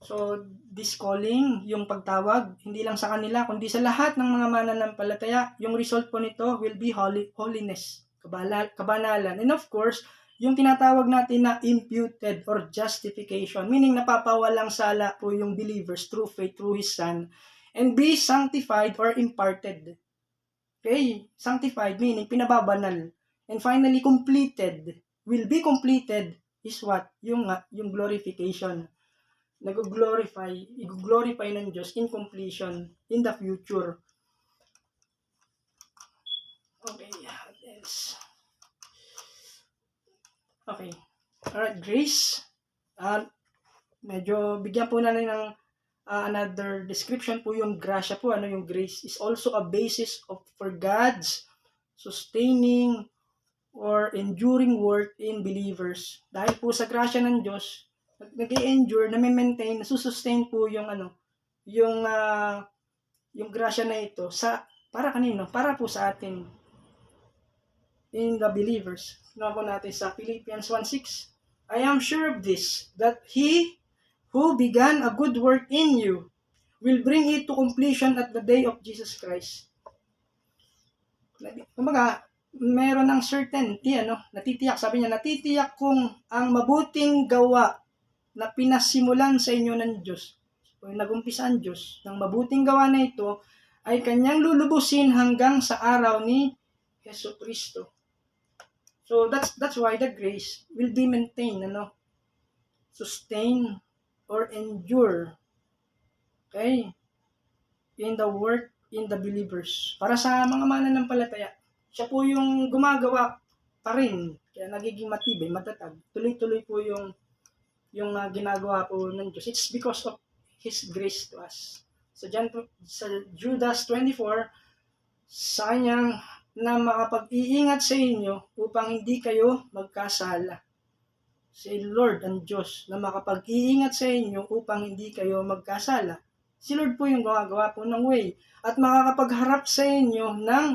So, this calling, yung pagtawag, hindi lang sa kanila, kundi sa lahat ng mga mananampalataya, yung result po nito will be holiness, kabanalan. And of course, yung tinatawag natin na imputed or justification, meaning napapawalang sala po yung believers through faith, through His Son, and be sanctified or imparted. Okay, sanctified meaning pinababanal. And finally, completed, will be completed is what? Yung glorification. I-glorify ng Diyos in completion in the future. Okay, else. Okay. Alright, grace. Medyo bigyan po natin ng another description po yung grasya po. Yung grace is also a basis for God's sustaining, or enduring work in believers. Dahil po sa grasya ng Diyos, nag-i-endure, nami-maintain, nasusustain po yung yung yung grasya na ito para kanino? Para po sa atin in the believers. Tingnan po natin sa Philippians 1:6. I am sure of this, that He who began a good work in you will bring it to completion at the day of Jesus Christ. Kumbaga, meron ng certainty, natitiyak. Sabi niya, natitiyak kung ang mabuting gawa na pinasimulan sa inyo ng Diyos, o nagumpisa ang Diyos, ng mabuting gawa na ito, ay kanyang lulubusin hanggang sa araw ni Yesu Kristo. So, that's why the grace will be maintained, sustain, or endure, okay, in the work in the believers. Para sa mga mananampalataya, siya po yung gumagawa pa rin, kaya nagiging matibay, matatag. Tuloy-tuloy po yung ginagawa po ng Diyos. It's because of His grace to us. Sa Judas 24, sa kanyang na makapag-iingat sa inyo upang hindi kayo magkasala. Si Lord ang Diyos na makapag-iingat sa inyo upang hindi kayo magkasala. Si Lord po yung gumagawa po ng way at makakapagharap sa inyo ng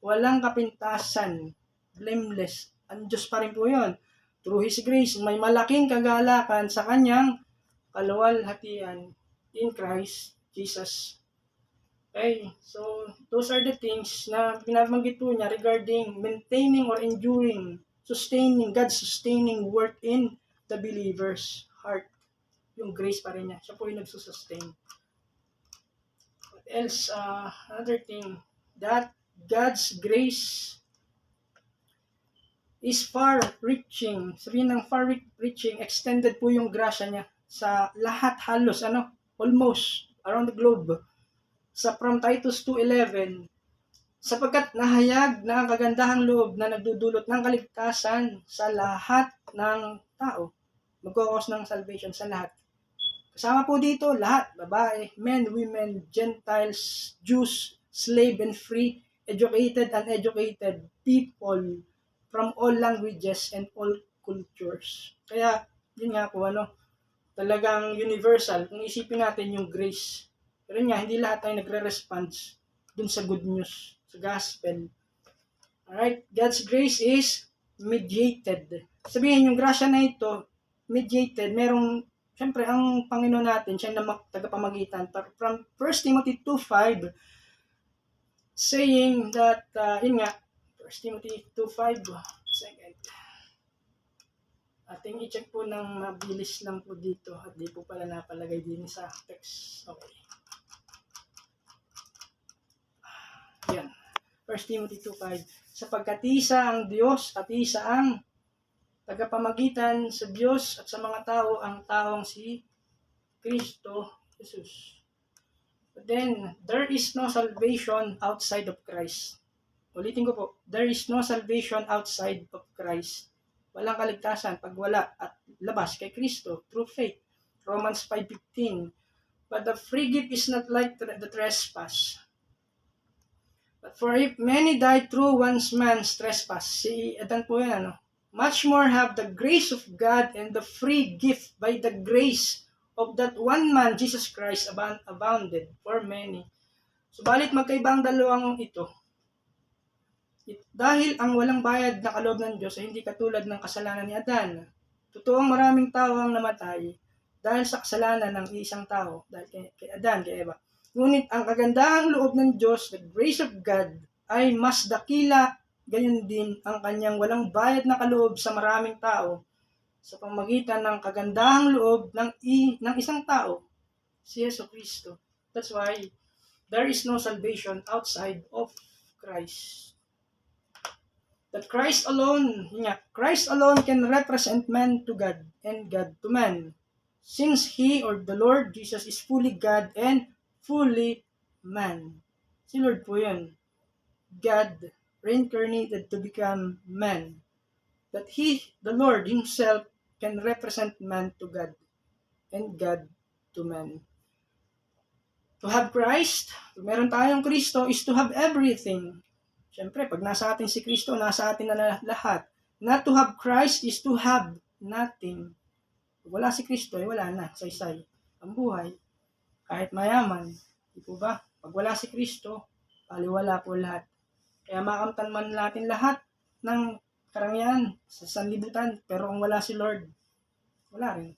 walang kapintasan, blameless. Ang Diyos pa rin po yun. Through His grace, may malaking kagalakan sa kanyang kaluwalhatian in Christ Jesus. Okay, so those are the things na binabanggit po niya regarding maintaining or enduring, sustaining, God's sustaining work in the believer's heart. Yung grace pa rin niya. Siya po yung nagsusustain. What else? Another thing, that God's grace is far-reaching. Sabihin ng far-reaching, extended po yung grasya niya sa lahat halos, almost around the globe. Sa from Titus 2:11, sapagkat nahayag na ang kagandahang loob na nagdudulot ng kaligtasan sa lahat ng tao. Magkakos ng salvation sa lahat. Kasama po dito lahat, babae, men, women, Gentiles, Jews, slave and free, educated, uneducated, people from all languages and all cultures. Kaya, yun nga po, talagang universal. Kung isipin natin yung grace. Pero nga, hindi lahat ay nagre-response dun sa good news, sa gospel. Alright? God's grace is mediated. Sabihin, yung grasya na ito, mediated, siyempre, ang Panginoon natin, siya na tagapamagitan. From 1 Timothy 2:5, saying that, 1 Timothy 2:5, second. Ating i-check po ng mabilis lang po dito at di po pala napalagay din sa text. Okay. Yan. 1 Timothy 2:5. Sapagkat isa ang Diyos at isa ang tagapamagitan sa Diyos at sa mga tao, ang taong si Kristo Jesus. But then, there is no salvation outside of Christ. Ulitin ko po, there is no salvation outside of Christ. Walang kaligtasan pag wala at labas kay Kristo through faith. Romans 5:15. But the free gift is not like the trespass. But for if many died through one man's trespass, si Adan po yan, much more have the grace of God and the free gift by the grace of that one man, Jesus Christ, abounded for many. Subalit magkaiba ang dalawang ito. Dahil ang walang bayad na kaloob ng Diyos ay hindi katulad ng kasalanan ni Adan. Totoong maraming tao ang namatay dahil sa kasalanan ng isang tao, dahil kay Adan, kay Eva. Ngunit ang kagandahang loob ng Diyos, the grace of God, ay mas dakila, gayon din ang kanyang walang bayad na kaloob sa maraming tao sa pamamagitan ng kagandahang loob ng isang tao, si Yesu Kristo. That's why there is no salvation outside of Christ. That Christ alone can represent man to God and God to man. Since He or the Lord Jesus is fully God and fully man. Si Lord po yun. God reincarnated to become man. That He, the Lord Himself, can represent man to God and God to man. To have Christ, kung meron tayong Kristo, is to have everything. Siyempre, pag nasa atin si Kristo, nasa atin na lahat. Not to have Christ is to have nothing. Pag wala si Kristo, wala na, saysay. Ang buhay, kahit mayaman, di po ba? Pag wala si Kristo, paliwala po lahat. Kaya makamtan man natin lahat ng karangyaan sa sanlibutan, pero kung wala si Lord, wala rin.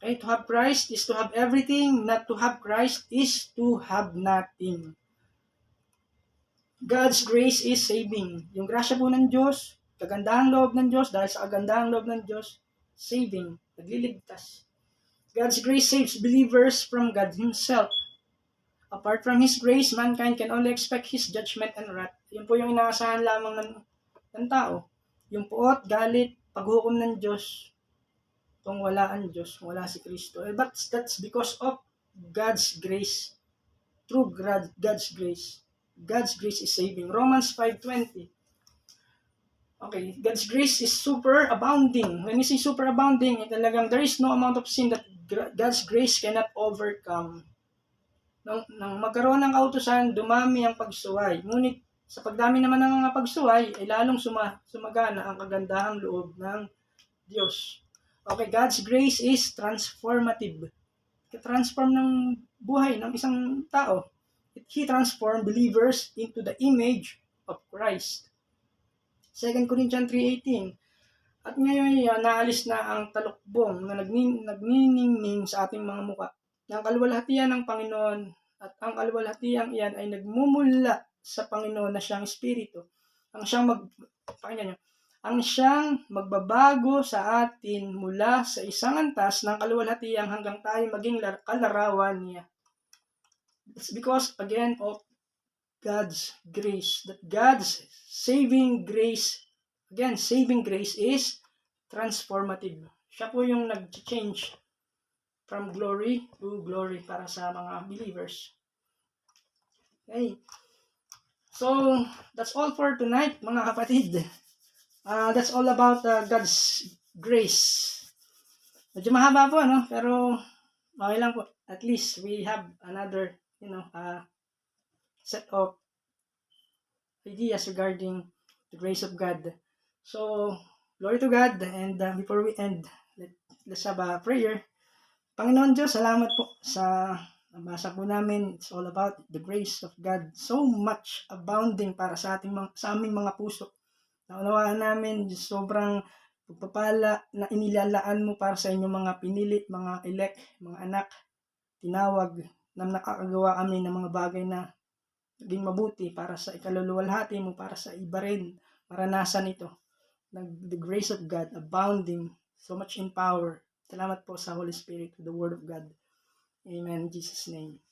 Okay, to have Christ is to have everything, not to have Christ is to have nothing. God's grace is saving. Yung grasya po ng Diyos, kagandahang loob ng Diyos, dahil sa kagandahang loob ng Diyos, saving, nagliligtas. God's grace saves believers from God Himself. Apart from His grace, mankind can only expect His judgment and wrath. Yun po yung inaasahan lamang ng tao. Yung puot, galit, paghukom ng Diyos, kung wala ang Diyos, kung wala si Kristo. But that's because of God's grace. Through God's grace. God's grace is saving. Romans 5:20. Okay, God's grace is super abounding. When you say super abounding, talagang there is no amount of sin that God's grace cannot overcome. Nang magkaroon ng kautusan, dumami ang pagsuway. Ngunit sa pagdami naman ng mga pagsuway, ay lalong sumagana ang kagandahang loob ng Diyos. Okay, God's grace is transformative. Transform ng buhay ng isang tao. He transformed believers into the image of Christ. 2 Corinthians 3:18. At ngayon naalis na ang talukbong na nagniningning sa ating mga muka. Ang kaluwalhatian ng Panginoon at ang kaluwalhatian iyan ay nagmumula sa Panginoon na siyang Espiritu. Ang siyang magbabago sa atin mula sa isang antas ng kaluwalhatian hanggang tayo maging kalarawan niya. It's because, again, of God's grace. That God's saving grace, again, saving grace is transformative. Siya po yung nag-change from glory to glory para sa mga believers. Okay. So, that's all for tonight, mga kapatid. That's all about God's grace. Medyo mahaba po, no? Pero okay lang po. At least we have another, set of ideas regarding the grace of God. So, glory to God. And before we end, let's have a prayer. Panginoon Diyos, salamat po sa nabasa po namin. It's all about the grace of God. So much abounding para sa aming mga puso. Naunawaan namin sobrang pagpapala na inilalaan mo para sa inyong mga pinili, mga elect, mga anak, tinawag na nakakagawa kami ng mga bagay na naging mabuti para sa ikaluluwalhati mo, para sa iba rin, maranasan ito. The grace of God abounding, so much in power. Salamat po sa Holy Spirit, the Word of God. Amen. In Jesus' name.